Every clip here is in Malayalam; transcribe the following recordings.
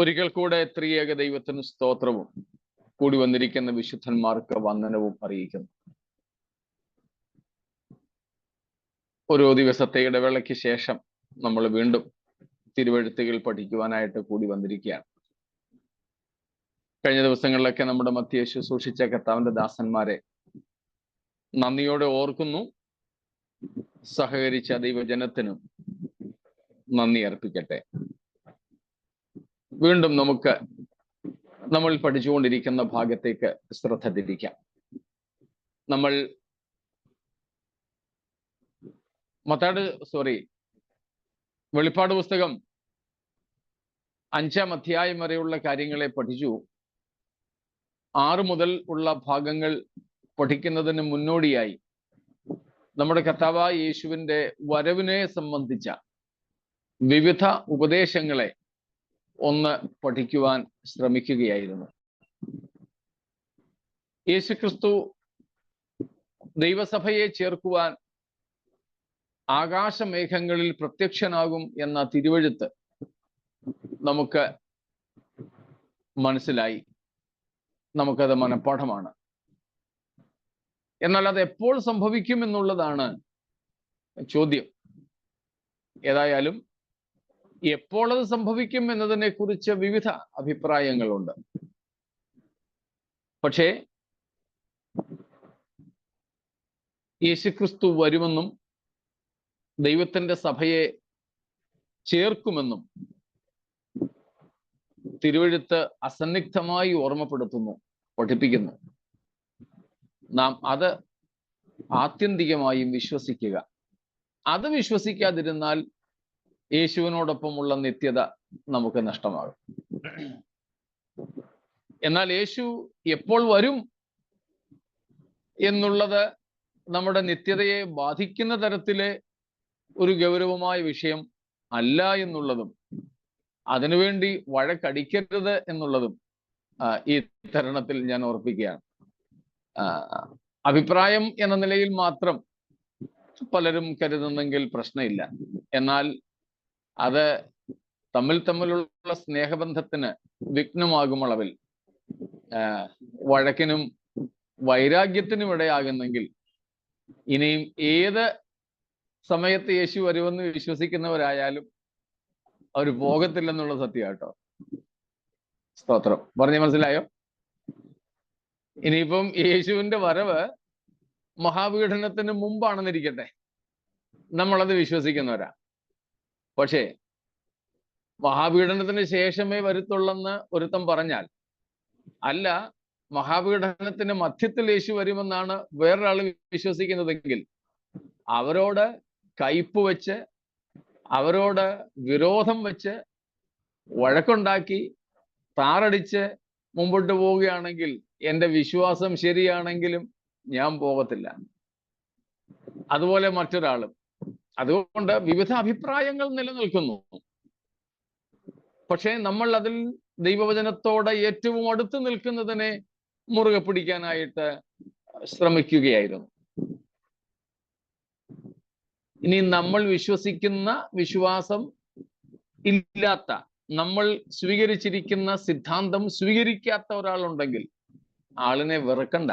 ഒരിക്കൽ കൂടെ ത്രിയേക ദൈവത്തിന് സ്തോത്രവും, കൂടി വന്നിരിക്കുന്ന വിശുദ്ധന്മാർക്ക് വന്ദനവും അറിയിക്കുന്നു. ഓരോ ദിവസത്തെ ഇടവേളയ്ക്ക് ശേഷം നമ്മൾ വീണ്ടും തിരുവെഴുത്തുകൾ പഠിക്കുവാനായിട്ട് കൂടി വന്നിരിക്കുകയാണ്. കഴിഞ്ഞ ദിവസങ്ങളിലൊക്കെ നമ്മുടെ മധ്യേ ശുശ്രൂഷിച്ച കർത്താവിന്റെ ദാസന്മാരെ നന്ദിയോടെ ഓർക്കുന്നു. സഹകരിച്ച ദൈവജനത്തിനും നന്ദി അർപ്പിക്കട്ടെ. വീണ്ടും നമ്മൾ പഠിച്ചുകൊണ്ടിരിക്കുന്ന ഭാഗത്തേക്ക് ശ്രദ്ധ തിരിക്കാം. നമ്മൾ വെളിപ്പാട് പുസ്തകം 5-ാം അധ്യായം വരെയുള്ള കാര്യങ്ങളെ പഠിച്ചു. 6 മുതൽ ഉള്ള ഭാഗങ്ങൾ പഠിക്കുന്നതിന് മുന്നോടിയായി നമ്മുടെ കർത്താവായ യേശുവിന്റെ വരവിനെ സംബന്ധിച്ച വിവിധ ഉപദേശങ്ങളെ ഒന്ന് പഠിക്കുവാൻ ശ്രമിക്കുകയായിരുന്നു. യേശുക്രിസ്തു ദൈവസഭയെ ചേർക്കുവാൻ ആകാശമേഘങ്ങളിൽ പ്രത്യക്ഷനാകും എന്ന തിരുവെഴുത്ത് നമുക്ക് മനസ്സിലായി, നമുക്കത് മനഃപ്പാഠമാണ്. എന്നാൽ അത് എപ്പോൾ സംഭവിക്കും എന്നുള്ളതാണ് ചോദ്യം. ഏതായാലും എപ്പോൾ അത് സംഭവിക്കും എന്നതിനെ കുറിച്ച് വിവിധ അഭിപ്രായങ്ങളുണ്ട്. പക്ഷേ യേശുക്രിസ്തു വരുമെന്നും ദൈവത്തിന്റെ സഭയെ ചേർക്കുമെന്നും തിരുവെഴുത്ത് അസന്നിഗ്ധമായി ഓർമ്മപ്പെടുത്തുന്നു, പഠിപ്പിക്കുന്നു. നാം അത് ആത്യന്തികമായും വിശ്വസിക്കുക. അത് വിശ്വസിക്കാതിരുന്നാൽ യേശുവിനോടൊപ്പമുള്ള നിത്യത നമുക്ക് നഷ്ടമാകും. എന്നാൽ യേശു എപ്പോൾ വരും എന്നുള്ളത് നമ്മുടെ നിത്യതയെ ബാധിക്കുന്ന തരത്തിലെ ഒരു ഗൗരവമായ വിഷയം അല്ല എന്നുള്ളതും, അതിനുവേണ്ടി വഴക്കടിക്കരുത് എന്നുള്ളതും ഈ തരുണത്തിൽ ഞാൻ ഓർപ്പിക്കുകയാണ്. അഭിപ്രായം എന്ന നിലയിൽ മാത്രം പലരും കരുതുന്നെങ്കിൽ പ്രശ്നമില്ല. എന്നാൽ അത് തമ്മിലുള്ള സ്നേഹബന്ധത്തിന് വിഘ്നമാകും അളവിൽ വഴക്കിനും വൈരാഗ്യത്തിനും ഇടയാകുന്നെങ്കിൽ ഇനിയും ഏത് സമയത്ത് യേശു വരുമെന്ന് വിശ്വസിക്കുന്നവരായാലും അവർ പോകത്തില്ലെന്നുള്ള സത്യം കേട്ടോ. സ്തോത്രം. പറഞ്ഞ മനസ്സിലായോ? ഇനിയിപ്പം യേശുവിന്റെ വരവ് മഹാപീഡനത്തിന് മുമ്പാണെന്നിരിക്കട്ടെ, നമ്മളത് വിശ്വസിക്കുന്നവരാ. പക്ഷേ മഹാപീഡനത്തിന് ശേഷമേ വരുത്തുള്ളെന്ന് ഒരുത്തം പറഞ്ഞാൽ, അല്ല മഹാപീഡനത്തിന് മധ്യത്തിൽ യേശു വരുമെന്നാണ് വേറൊരാൾ വിശ്വസിക്കുന്നതെങ്കിൽ, അവരോട് കയ്പ് വെച്ച്, അവരോട് വിരോധം വെച്ച്, വഴക്കുണ്ടാക്കി താറടിച്ച് മുമ്പോട്ട് പോവുകയാണെങ്കിൽ എൻ്റെ വിശ്വാസം ശരിയാണെങ്കിലും ഞാൻ പോകത്തില്ല. അതുപോലെ മറ്റൊരാളും. അതുകൊണ്ട് വിവിധ അഭിപ്രായങ്ങൾ നിലനിൽക്കുന്നു. പക്ഷേ നമ്മൾ അതിൽ ദൈവവചനത്തോടെ ഏറ്റവും അടുത്ത് നിൽക്കുന്നതിനെ മുറുകെ പിടിക്കാനായിട്ട് ശ്രമിക്കുകയായിരുന്നു. ഇനി നമ്മൾ വിശ്വസിക്കുന്ന വിശ്വാസം ഇല്ലാത്ത, നമ്മൾ സ്വീകരിച്ചിരിക്കുന്ന സിദ്ധാന്തം സ്വീകരിക്കാത്ത ഒരാളുണ്ടെങ്കിൽ ആളിനെ വെറുക്കണ്ട,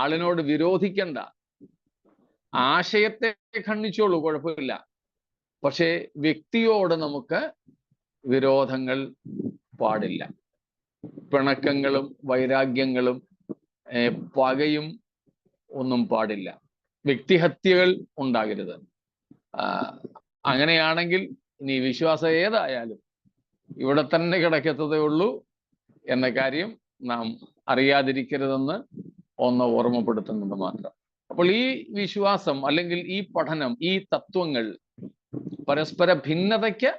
ആളിനോട് വിരോധിക്കണ്ട, ആശയത്തെ ഖണ്ഡിച്ചോളൂ, കുഴപ്പമില്ല. പക്ഷേ വ്യക്തിയോട് നമുക്ക് വിരോധങ്ങൾ പാടില്ല. പിണക്കങ്ങളും വൈരാഗ്യങ്ങളും പകയും ഒന്നും പാടില്ല. വ്യക്തിഹത്യകൾ ഉണ്ടാകരുത്. അങ്ങനെയാണെങ്കിൽ ഇനി വിശ്വാസം ഏതായാലും ഇവിടെ തന്നെ കിടക്കത്തതേ ഉള്ളൂ എന്ന കാര്യം നാം അറിയാതിരിക്കരുതെന്ന് ഒന്ന് ഓർമ്മപ്പെടുത്തുന്നത് മാത്രം. അപ്പോൾ ഈ വിശ്വാസം അല്ലെങ്കിൽ ഈ പഠനം, ഈ തത്വങ്ങൾ പരസ്പര ഭിന്നതയ്ക്ക്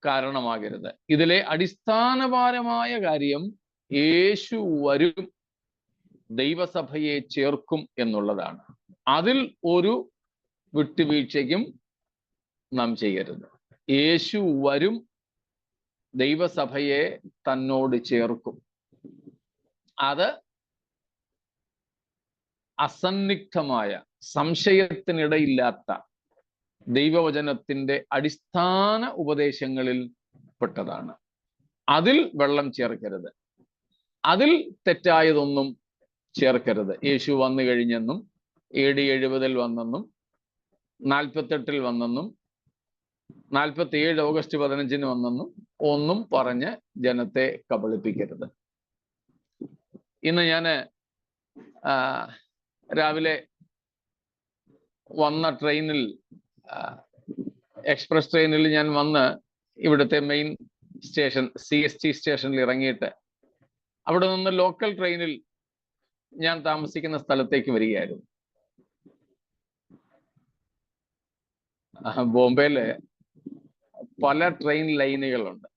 കാരണമാകരുത്. ഇതിലെ അടിസ്ഥാനപരമായ കാര്യം യേശു വരും, ദൈവസഭയെ ചേർക്കും എന്നുള്ളതാണ്. അതിൽ ഒരു വിട്ടുവീഴ്ചയ്ക്കും നാം ചെയ്യരുത്. യേശു വരും, ദൈവസഭയെ തന്നോട് ചേർക്കും. അത് അസന്നിഗ്ധമായ, സംശയത്തിനിടയില്ലാത്ത ദൈവവചനത്തിന്റെ അടിസ്ഥാന ഉപദേശങ്ങളിൽ പെട്ടതാണ്. അതിൽ വെള്ളം ചേർക്കരുത്, അതിൽ തെറ്റായതൊന്നും ചേർക്കരുത്. യേശു വന്നു കഴിഞ്ഞെന്നും AD 70 വന്നെന്നും 48 വന്നെന്നും 47 ഓഗസ്റ്റ് 15 വന്നെന്നും ഒന്നും പറഞ്ഞ് ജനത്തെ കബളിപ്പിക്കരുത്. ഇന്ന് ഞാൻ രാവിലെ വന്ന ട്രെയിനിൽ, എക്സ്പ്രസ് ട്രെയിനിൽ ഞാൻ വന്ന് ഇവിടുത്തെ മെയിൻ സ്റ്റേഷൻ CST സ്റ്റേഷനിൽ ഇറങ്ങിയിട്ട് അവിടെ നിന്ന് ലോക്കൽ ട്രെയിനിൽ ഞാൻ താമസിക്കുന്ന സ്ഥലത്തേക്ക് വരികയായിരുന്നു. ബോംബെയില് പല ട്രെയിൻ ലൈനുകളുണ്ട്.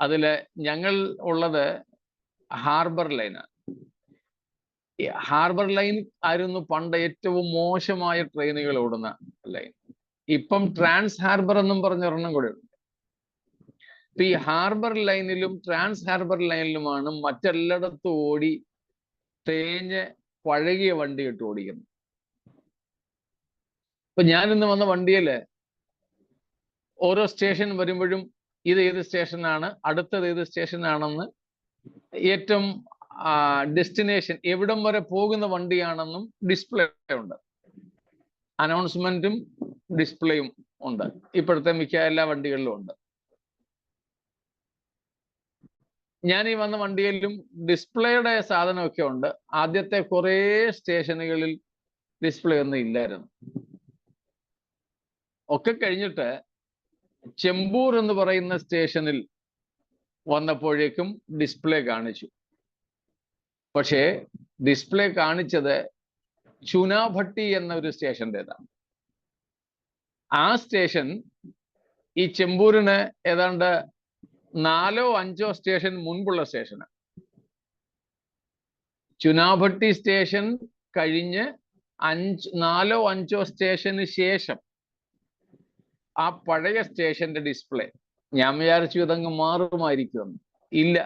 അതില് ഞങ്ങൾ ഉള്ളത് ഹാർബർ ലൈനാണ്. ഹാർബർ ലൈൻ ആയിരുന്നു പണ്ട് ഏറ്റവും മോശമായ ട്രെയിനുകൾ ഓടുന്ന ലൈൻ. ഇപ്പം ട്രാൻസ് ഹാർബർ എന്നും പറഞ്ഞൊരെണ്ണം കൂടെ ഉണ്ട്. ഈ ഹാർബർ ലൈനിലും ട്രാൻസ് ഹാർബർ ലൈനിലുമാണ് മറ്റെല്ലായിടത്തും ഓടി തേഞ്ഞ് പഴകിയ വണ്ടി ഇട്ട് ഓടിക്കുന്നത്. ഇപ്പൊ ഞാനിന്ന് വന്ന വണ്ടിയില് ഓരോ സ്റ്റേഷൻ വരുമ്പോഴും ഇത് ഏത് സ്റ്റേഷനാണ്, അടുത്തത് ഏത് സ്റ്റേഷനാണെന്ന്, ഏറ്റവും ഡെസ്റ്റിനേഷൻ എവിടം വരെ പോകുന്ന വണ്ടിയാണെന്നും ഡിസ്പ്ലേ ഉണ്ട്. അനൗൺസ്മെന്റും ഡിസ്പ്ലേയും ഉണ്ട്. ഇപ്പോഴത്തെ മിക്ക എല്ലാ വണ്ടികളിലും ഉണ്ട്. ഞാൻ ഈ വന്ന വണ്ടിയിലും ഡിസ്പ്ലേയുടെ സാധനമൊക്കെ ഉണ്ട്. ആദ്യത്തെ കുറേ സ്റ്റേഷനുകളിൽ ഡിസ്പ്ലേ ഒന്നും ഇല്ലായിരുന്നു. ഒക്കെ കഴിഞ്ഞിട്ട് ചെമ്പൂർ എന്ന് പറയുന്ന സ്റ്റേഷനിൽ വന്നപ്പോഴേക്കും ഡിസ്പ്ലേ കാണിച്ചു. പക്ഷേ ഡിസ്പ്ലേ കാണിച്ചത് ചുനാഭട്ടി എന്ന ഒരു സ്റ്റേഷൻ്റെതാണ്. ആ സ്റ്റേഷൻ ഈ ചെമ്പൂരിന് ഏതാണ്ട് 4 or 5 സ്റ്റേഷൻ മുൻപുള്ള സ്റ്റേഷനാണ്. ചുനാഭട്ടി സ്റ്റേഷൻ കഴിഞ്ഞ് 4 or 5 സ്റ്റേഷന് ശേഷം ആ പഴയ സ്റ്റേഷന്റെ ഡിസ്പ്ലേ. ഞാൻ വിചാരിച്ചു ഇതങ്ങ് മാറുമായിരിക്കുമെന്ന്. ഇല്ല,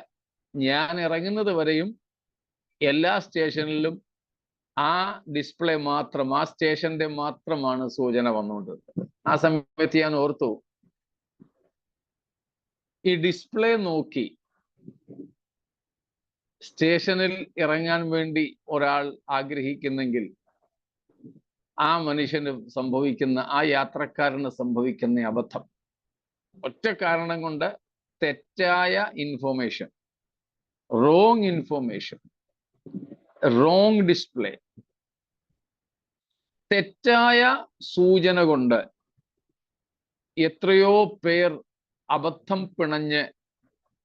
ഞാൻ ഇറങ്ങുന്നത് വരെയും എല്ലാ സ്റ്റേഷനിലും ആ ഡിസ്പ്ലേ മാത്രം, ആ സ്റ്റേഷന്റെ മാത്രമാണ് സൂചന വന്നുകൊണ്ടിരുന്നത്. ആ സമയത്ത് ഞാൻ ഓർത്തു, ഈ ഡിസ്പ്ലേ നോക്കി സ്റ്റേഷനിൽ ഇറങ്ങാൻ വേണ്ടി ഒരാൾ ആഗ്രഹിക്കുന്നെങ്കിൽ ആ മനുഷ്യന് സംഭവിക്കുന്ന, ആ യാത്രക്കാരന് സംഭവിക്കുന്ന അബദ്ധം ഒറ്റ കാരണം കൊണ്ട് തെറ്റായ information, wrong information, wrong display, തെറ്റായ സൂചന കൊണ്ട് എത്രയോ പേർ അബദ്ധം പിണഞ്ഞ്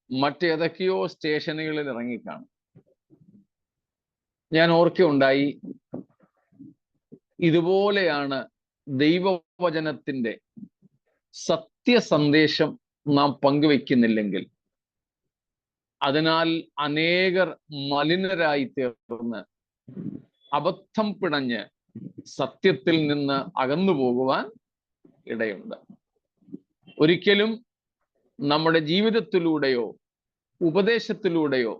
മറ്റേതൊക്കെയോ സ്റ്റേഷനുകളിൽ ഇറങ്ങിക്കാണും. ഞാൻ ഓർക്കുകയുണ്ടായി, ഇതുപോലെയാണ് ദൈവവചനത്തിന്റെ സത്യസന്ദേശം നാം പങ്കുവെക്കുന്നില്ലെങ്കിൽ അതിനാൽ അനേകർ മലിനരായി തീർന്ന് അബദ്ധം പിണഞ്ഞ് സത്യത്തിൽ നിന്ന് അകന്നു പോകുവാൻ ഇടയുണ്ട്. ഒരിക്കലും നമ്മുടെ ജീവിതത്തിലൂടെയോ ഉപദേശത്തിലൂടെയോ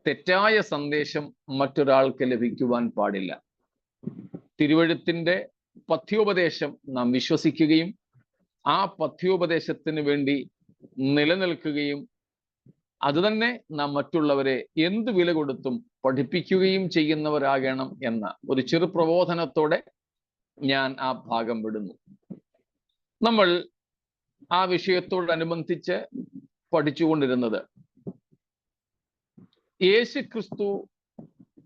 തെറ്റായ സന്ദേശം മറ്റൊരാൾക്ക് ലഭിക്കുവാൻ പാടില്ല. തിരുവെഴുത്തിന്റെ പഥ്യോപദേശം നാം വിശ്വസിക്കുകയും ആ പഥ്യോപദേശത്തിന് വേണ്ടി നിലനിൽക്കുകയും അതുതന്നെ നാം മറ്റുള്ളവരെ എന്ത് വില കൊടുത്തും പഠിപ്പിക്കുകയും ചെയ്യുന്നവരാകണം എന്ന ഒരു ചെറു പ്രബോധനത്തോടെ ഞാൻ ആ ഭാഗം വിടുന്നു. നമ്മൾ ആ വിഷയത്തോടനുബന്ധിച്ച് പഠിച്ചുകൊണ്ടിരുന്നത് യേശുക്രിസ്തു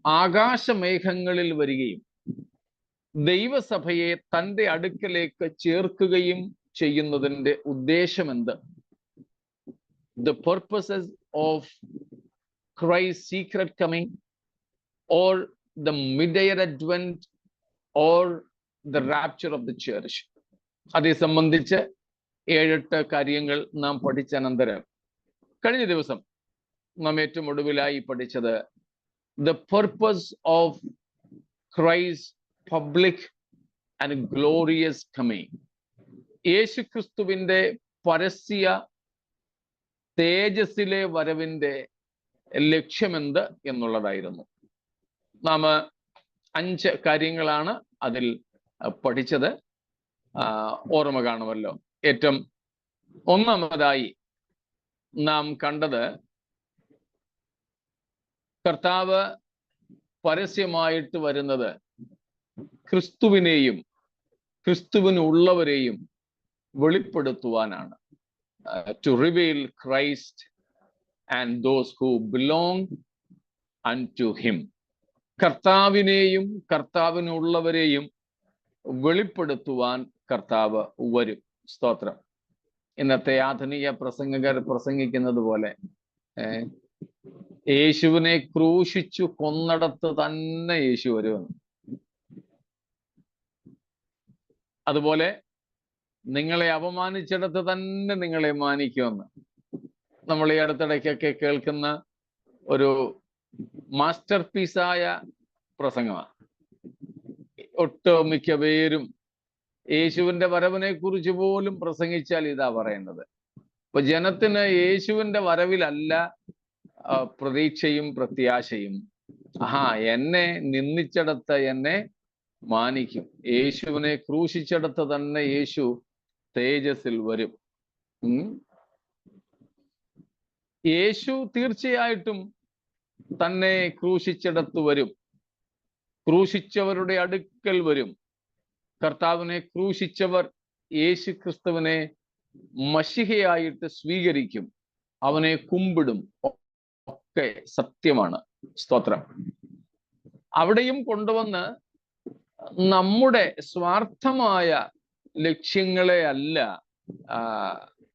ആകാശമേഘങ്ങളിൽ വരികയും ദൈവസഭയെ തൻ്റെ അടുക്കലേക്ക് ചേർക്കുകയും ചെയ്യുന്നതിൻ്റെ ഉദ്ദേശമെന്ത്? The purposes of Christ's secret coming or the mid-year advent or the rapture of the church. അതേ സംബന്ധിച്ച് 7-8 കാര്യങ്ങൾ നാം പഠിച്ച അനന്തരം കഴിഞ്ഞ ദിവസം നാം ഏറ്റവും ഒടുവിലായി പഠിച്ചത് the purpose of Christ's public and glorious coming. യേശുക്രിസ്തുവിന്റെ പരസ്യ തേജസ്സിലെ വരവിന്റെ ലക്ഷ്യമെന്ത് എന്നുള്ളതായിരുന്നു. നാം 5 കാര്യങ്ങളാണ് അതിൽ പഠിച്ചത്. ഓർമ്മ കാണുമല്ലോ. ഏറ്റവും ഒന്നാമതായി നാം കണ്ടത് കർത്താവ് പരസ്യമായിട്ട് വരുന്നത് ക്രിസ്തുവിനെയും ക്രിസ്തുവിനുള്ളവരെയും വെളിപ്പെടുത്തുവാനാണ്. To reveal Christ and those who belong unto him. കർത്താവിനെയും കർത്താവിനുള്ളവരെയും വെളിപ്പെടുത്തുവാൻ കർത്താവ് വരും. സ്തോത്രം. ഇന്നത്തെ ആധുനിക പ്രസംഗകർ പ്രസംഗിക്കുന്നത് പോലെ യേശുവിനെ ക്രൂശിച്ചു കൊന്നിടത്ത് തന്നെ യേശു വരുമെന്ന്. അതുപോലെ നിങ്ങളെ അപമാനിച്ചിടത്ത് തന്നെ നിങ്ങളെ മാനിക്കുമെന്ന് നമ്മൾ ഈ അടുത്തിടയ്ക്കൊക്കെ കേൾക്കുന്ന ഒരു മാസ്റ്റർ പീസായ പ്രസംഗമാണ്. ഒട്ടുമിക്ക പേരും യേശുവിന്റെ വരവിനെ കുറിച്ച് പോലും പ്രസംഗിച്ചാൽ ഇതാ പറയുന്നത്. അപ്പൊ ജനത്തിന് യേശുവിന്റെ വരവിലല്ല പ്രതീക്ഷയും പ്രത്യാശയും. എന്നെ നിന്ദിച്ചിടത്ത് എന്നെ മാനിക്കും. യേശുവിനെ ക്രൂശിച്ചിടത്ത് തന്നെ യേശു തേജസ്സിൽ വരും. യേശു തീർച്ചയായിട്ടും തന്നെ ക്രൂശിച്ചിടത്ത് വരും. ക്രൂശിച്ചവരുടെ അടുക്കൽ വരും. കർത്താവിനെ ക്രൂശിച്ചവർ യേശു ക്രിസ്തുവിനെ മശിഹയായിട്ട് സ്വീകരിക്കും. അവനെ കുമ്പിടും. ഒക്കെ സത്യമാണ്. സ്തോത്രം. അവിടെയും കൊണ്ടുവന്ന് നമ്മുടെ സ്വാർത്ഥമായ ലക്ഷ്യങ്ങളെ അല്ല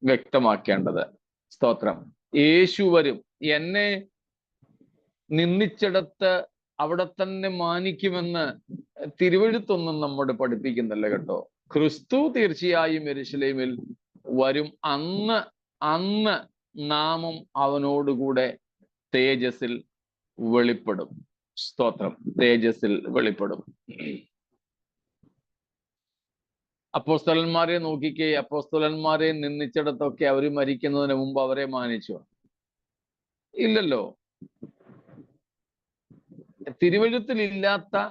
വ്യക്തമാക്കേണ്ടത്. സ്തോത്രം. യേശു വരും. എന്നെ നിന്ദിച്ചിടത്ത് അവിടെ തന്നെ മാനിക്കുമെന്ന് തിരുവെഴുത്തൊന്നും നമ്മോട് പഠിപ്പിക്കുന്നില്ല കേട്ടോ. ക്രിസ്തു തീർച്ചയായും യെരൂശലേമിൽ വരും. അന്ന് നാമും അവനോടുകൂടെ തേജസ്സിൽ വെളിപ്പെടും. സ്തോത്രം. തേജസ്സിൽ വെളിപ്പെടും. അപ്പോസ്തലന്മാരെ നോക്കിക്കേ. അപ്പോസ്തലന്മാരെ നിന്ദിച്ചിടത്തൊക്കെ അവർ മരിക്കുന്നതിന് മുമ്പ് അവരെ മാനിച്ചു? ഇല്ലല്ലോ. തിരുവെഴുത്തിലില്ലാത്ത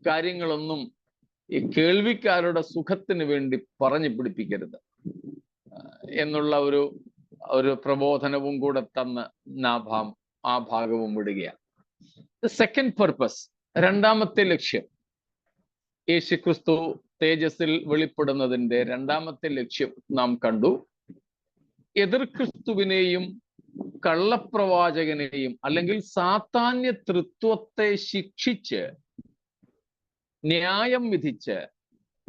കാര്യങ്ങളൊന്നും ഈ കേൾവിക്കാരുടെ സുഖത്തിന് വേണ്ടി പറഞ്ഞു പിടിപ്പിക്കരുത് എന്നുള്ള ഒരു പ്രബോധനവും കൂടെ തന്ന് ആ ഭാഗവും വിടുകയാണ്. സെക്കൻഡ് പർപ്പസ്, രണ്ടാമത്തെ ലക്ഷ്യം, യേശുക്രിസ്തു തേജസ്സിൽ വെളിപ്പെടുന്നതിന്റെ രണ്ടാമത്തെ ലക്ഷ്യം നാം കണ്ടു. എതിർ ക്രിസ്തുവിനെയും കള്ളപ്രവാചകനെയും അല്ലെങ്കിൽ സാത്താന്യ തൃത്വത്തെ ശിക്ഷിച്ച് ന്യായം വിധിച്ച്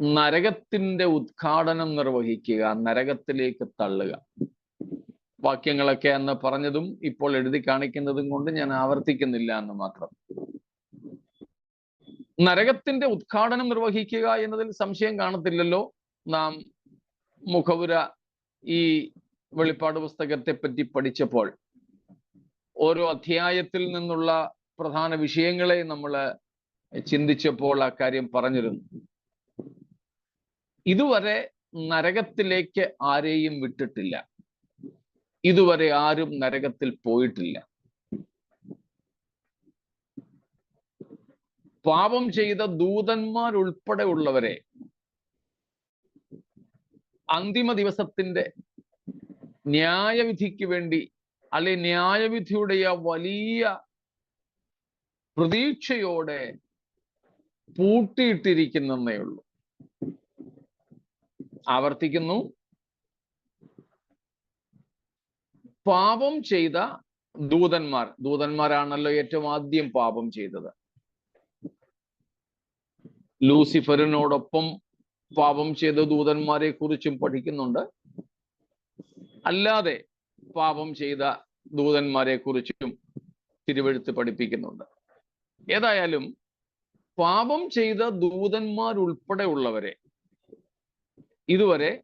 നരകത്തിന്റെ ഉദ്ഘാടനം നിർവഹിക്കുക, നരകത്തിലേക്ക് തള്ളുക. വാക്യങ്ങളൊക്കെ അന്ന് പറഞ്ഞതും ഇപ്പോൾ എഴുതി കാണിക്കുന്നതും കൊണ്ട് ഞാൻ ആവർത്തിക്കുന്നില്ല എന്ന് മാത്രം. നരകത്തിന്റെ ഉദ്ഘാടനം നിർവഹിക്കുക എന്നതിൽ സംശയം കാണത്തില്ലല്ലോ. നാം മുഖവുര ഈ വെളിപ്പാട് പുസ്തകത്തെ പറ്റി പഠിച്ചപ്പോൾ ഓരോ അധ്യായത്തിൽ നിന്നുള്ള പ്രധാന വിഷയങ്ങളെ നമ്മൾ ചിന്തിച്ചപ്പോൾ ആ കാര്യം പറഞ്ഞിരുന്നു. ഇതുവരെ നരകത്തിലേക്ക് ആരെയും വിട്ടിട്ടില്ല. ഇതുവരെ ആരും നരകത്തിൽ പോയിട്ടില്ല. പാപം ചെയ്ത ദൂതന്മാരുൾപ്പെടെ ഉള്ളവരെ അന്തിമ ദിവസത്തിന്റെ ന്യായവിധിക്ക് വേണ്ടി, അല്ലെ ന്യായവിധിയുടെ ആ വലിയ പ്രതീക്ഷയോടെ പൂട്ടിയിട്ടിരിക്കുന്നേ ഉള്ളൂ. ആവർത്തിക്കുന്നു, പാപം ചെയ്ത ദൂതന്മാരാണല്ലോ ഏറ്റവും ആദ്യം പാപം ചെയ്തത്. ലൂസിഫറിനോടൊപ്പം പാപം ചെയ്ത ദൂതന്മാരെ കുറിച്ചും പഠിക്കുന്നുണ്ട്. അല്ലാതെ പാപം ചെയ്ത ദൂതന്മാരെ കുറിച്ചും തിരുവെഴുത്ത് പഠിപ്പിക്കുന്നുണ്ട്. ഏതായാലും പാപം ചെയ്ത ദൂതന്മാരുൾപ്പെടെ ഉള്ളവരെ ഇതുവരെ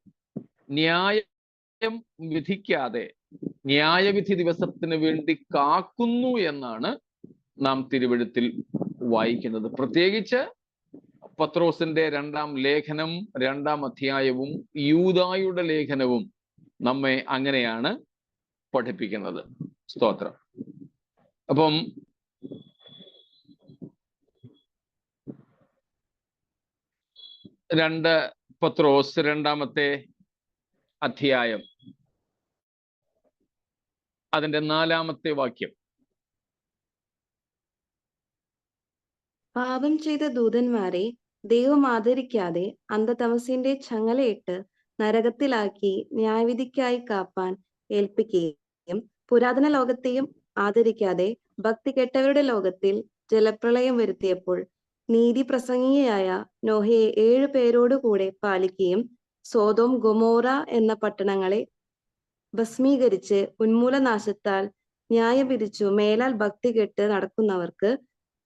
ന്യായം വിധിക്കാതെ ന്യായവിധി ദിവസത്തിന് വേണ്ടി കാക്കുന്നു എന്നാണ് നാം തിരുവെഴുത്തിൽ വായിക്കുന്നത്. പ്രത്യേകിച്ച് പത്രോസിന്റെ രണ്ടാം ലേഖനം, രണ്ടാം അധ്യായവും യൂദായുടെ ലേഖനവും നമ്മെ അങ്ങനെയാണ് പഠിപ്പിക്കുന്നത്. സ്തോത്രം. അപ്പം രണ്ട് പത്രോസ് രണ്ടാമത്തെ അധ്യായം അതിന്റെ 4-ാമത്തെ വാക്യം. പാപം ചെയ്ത ദൂതന്മാരെ ദൈവം ആദരിക്കാതെ അന്ധതമസിന്റെ ചങ്ങലയിട്ട് നരകത്തിലാക്കി ന്യായവിധിക്കായി കാപ്പാൻ ഏൽപ്പിക്കുകയും പുരാതന ലോകത്തെയും ആദരിക്കാതെ ഭക്തി കെട്ടവരുടെ ലോകത്തിൽ ജലപ്രളയം വരുത്തിയപ്പോൾ നീതി പ്രസംഗിയായ നോഹയെ 7 പേരോട് കൂടെ പാലിക്കുകയും സോദോം ഗൊമോറ എന്ന പട്ടണങ്ങളെ ഭസ്മീകരിച്ച് ഉന്മൂലനാശത്താൽ ന്യായം വിധിച്ചു മേലാൽ ഭക്തി കെട്ട് നടക്കുന്നവർക്ക്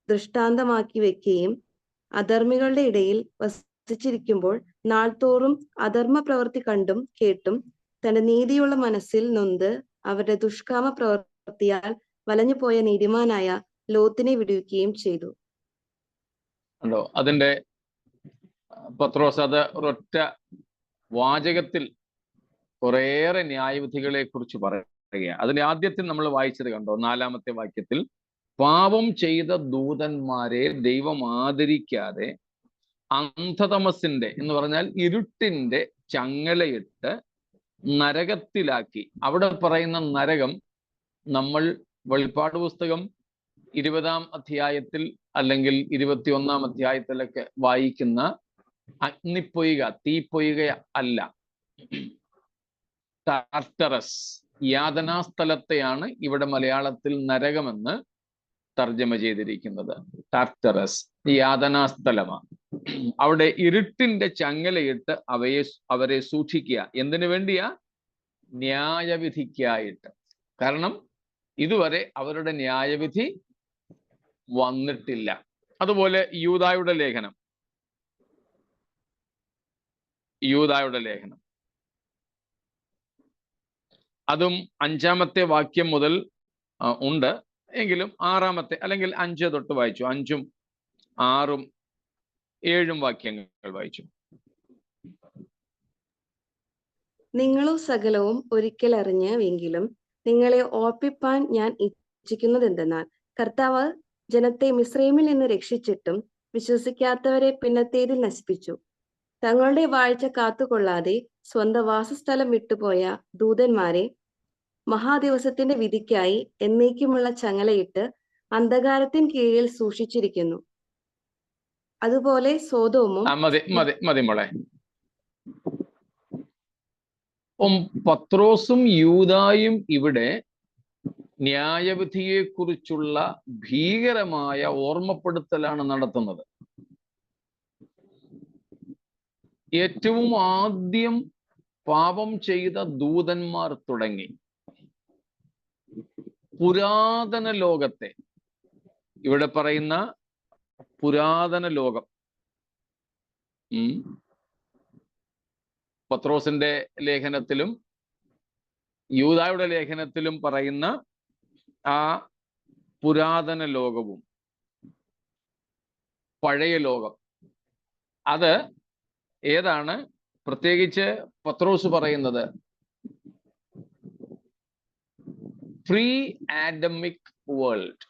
ദൃഷ്ടാന്തമാക്കി വെക്കുകയും അധർമ്മികളുടെ ഇടയിൽ വസിച്ചിരിക്കുമ്പോൾ നാൾതോറും അധർമ്മ പ്രവൃത്തി കണ്ടും കേട്ടും തന്റെ നീതിയുള്ള മനസ്സിൽ നൊന്ത് അവരുടെ ദുഷ്കാമ പ്രവൃത്തിയാൽ വലഞ്ഞുപോയ നീതിമാനായ ലോത്തിനെ വിടുവിക്കുകയും ചെയ്തു. അതിന്റെ പത്രോസ് അത് ഒരൊറ്റ വാചകത്തിൽ കുറേയേറെ ന്യായവിധികളെ കുറിച്ച് പറയുകയാണ്. അതിന്റെ ആദ്യത്തിൽ നമ്മൾ വായിച്ചത് കണ്ടോ, 4-ാമത്തെ വാക്യത്തിൽ പാപം ചെയ്ത ദൂതന്മാരെ ദൈവം ആദരിക്കാതെ അന്ധതമസിന്റെ എന്ന് പറഞ്ഞാൽ ഇരുട്ടിന്റെ ചങ്ങലയിട്ട് നരകത്തിലാക്കി. അവിടെ പറയുന്ന നരകം നമ്മൾ വെളിപ്പാട് പുസ്തകം 20-ാം അധ്യായത്തിൽ അല്ലെങ്കിൽ 21-ാം അധ്യായത്തിലൊക്കെ വായിക്കുന്ന അഗ്നിപ്പൊയ്ക, തീപ്പൊയ്ക അല്ല. ടാർട്ടറസ്, യാതനാസ്ഥലത്തെയാണ് ഇവിടെ മലയാളത്തിൽ നരകമെന്ന് തർജ്ജമ ചെയ്തിരിക്കുന്നത്. ടാർട്ടറസ് യാതനാസ്ഥലമാണ്. അവിടെ ഇരുട്ടിന്റെ ചങ്ങലയിട്ട് അവരെ സൂക്ഷിക്കുക. എന്തിനു വേണ്ടിയാ? ന്യായവിധിക്കായിട്ട്. കാരണം ഇതുവരെ അവരുടെ ന്യായവിധി വന്നിട്ടില്ല. അതുപോലെ യൂദായുടെ ലേഖനം അതും 5-ാമത്തെ വാക്യം മുതൽ ഉണ്ട്. എങ്കിലും 6-ാമത്തെ അല്ലെങ്കിൽ 5 തൊട്ട് വായിച്ചു. 5ഉം 6ഉം 7ഉം വാക്യങ്ങൾ വായിച്ചു. നിങ്ങളോ സകലവും ഒരിക്കൽ അറിഞ്ഞുവെങ്കിലും നിങ്ങളെ ഓർപ്പിപ്പാൻ ഞാൻ ഇച്ഛിക്കുന്നത് എന്തെന്നാൽ കർത്താവ് ജനത്തെ മിസ്രൈമിൽ നിന്ന് രക്ഷിച്ചിട്ടും വിശ്വസിക്കാത്തവരെ പിന്നത്തേതിൽ നശിപ്പിച്ചു. തങ്ങളുടെ വാഴ്ച കാത്തുകൊള്ളാതെ സ്വന്തം വാസസ്ഥലം വിട്ടുപോയ ദൂതന്മാരെ മഹാദിവസത്തിന്റെ വിധിക്കായി എന്നേക്കുമുള്ള ചങ്ങലയിട്ട് അന്ധകാരത്തിൻ കീഴിൽ സൂക്ഷിച്ചിരിക്കുന്നു. അതുപോലെ സോദോമും മതി മോളെ. പത്രോസും യൂദായും ഇവിടെ ന്യായവിധിയെ കുറിച്ചുള്ള ഭീകരമായ ഓർമ്മപ്പെടുത്തലാണ് നടത്തുന്നത്. ഏറ്റവും ആദ്യം പാപം ചെയ്ത ദൂതന്മാർ തുടങ്ങി പുരാതന ലോകത്തെ, ഇവിടെ പറയുന്ന പുരാതന ലോകം, പത്രോസിന്റെ ലേഖനത്തിലും യൂദായുടെ ലേഖനത്തിലും പറയുന്ന ആ പുരാതന ലോകവും പഴയ ലോകം, അത് ഏതാണ്? പ്രത്യേകിച്ച് പത്രോസ് പറയുന്നത് പ്രീ ആഡമിക് വേൾഡ്,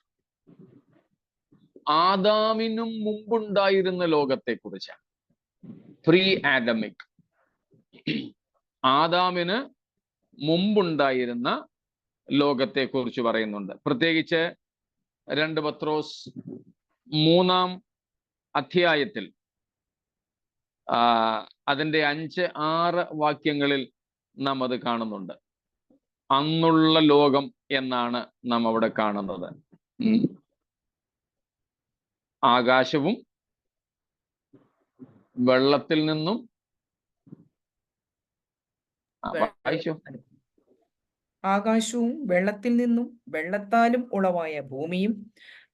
ആദാമിനും മുമ്പുണ്ടായിരുന്ന ലോകത്തെ കുറിച്ചാണ്. പ്രീ ആഡമിക്, ആദാമിന് മുമ്പുണ്ടായിരുന്ന ലോകത്തെ കുറിച്ച് പറയുന്നുണ്ട്. പ്രത്യേകിച്ച് 2 പത്രോസ് 3-ാം അധ്യായത്തിൽ അതിന്റെ 5-6 വാക്യങ്ങളിൽ നാം അത് കാണുന്നുണ്ട്. അന്നുള്ള ലോകം എന്നാണ് നാം അവിടെ കാണുന്നത്. ആകാശവും വെള്ളത്തിൽ നിന്നും ആകാശവും വെള്ളത്തിൽ നിന്നും വെള്ളത്താലും ഉളവായ ഭൂമിയും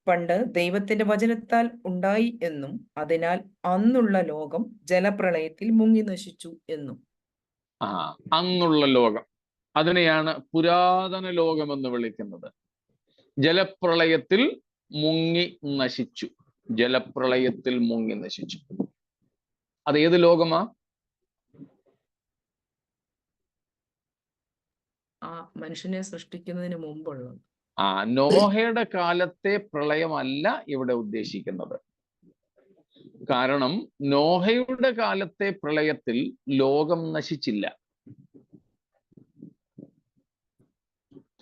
പണ്ട് ദൈവത്തിന്റെ വചനത്താൽ ഉണ്ടായി എന്നും അതിനാൽ അന്നുള്ള ലോകം ജലപ്രളയത്തിൽ മുങ്ങി നശിച്ചു എന്നും. അന്നുള്ള ലോകം, അതിനെയാണ് പുരാതന ലോകമെന്ന് വിളിക്കുന്നത്. ജലപ്രളയത്തിൽ മുങ്ങി നശിച്ചു. ജലപ്രളയത്തിൽ മുങ്ങി നശിച്ചു. അത് ഏത് ലോകമാ? ആ മനുഷ്യനെ സൃഷ്ടിക്കുന്നതിന് മുമ്പുള്ളത്. നോഹയുടെ കാലത്തെ പ്രളയമല്ല ഇവിടെ ഉദ്ദേശിക്കുന്നത്. കാരണം നോഹയുടെ കാലത്തെ പ്രളയത്തിൽ ലോകം നശിച്ചില്ല.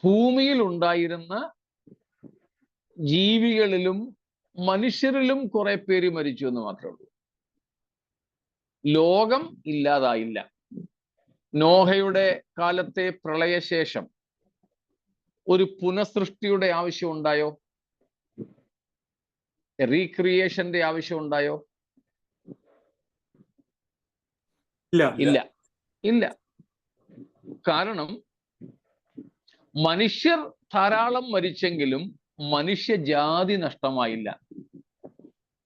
ഭൂമിയിൽ ഉണ്ടായിരുന്ന ജീവികളിലും മനുഷ്യരിലും കുറെ പേര് മരിച്ചു എന്ന് മാത്രമേ ഉള്ളൂ. ലോകം ഇല്ലാതായില്ല. നോഹയുടെ കാലത്തെ പ്രളയശേഷം ഒരു പുനഃസൃഷ്ടിയുടെ ആവശ്യം ഉണ്ടായോ? റീക്രിയേഷന്റെ ആവശ്യം ഉണ്ടായോ? ഇല്ല, ഇല്ല. കാരണം മനുഷ്യർ ധാരാളം മരിച്ചെങ്കിലും മനുഷ്യജാതി നഷ്ടമായില്ല.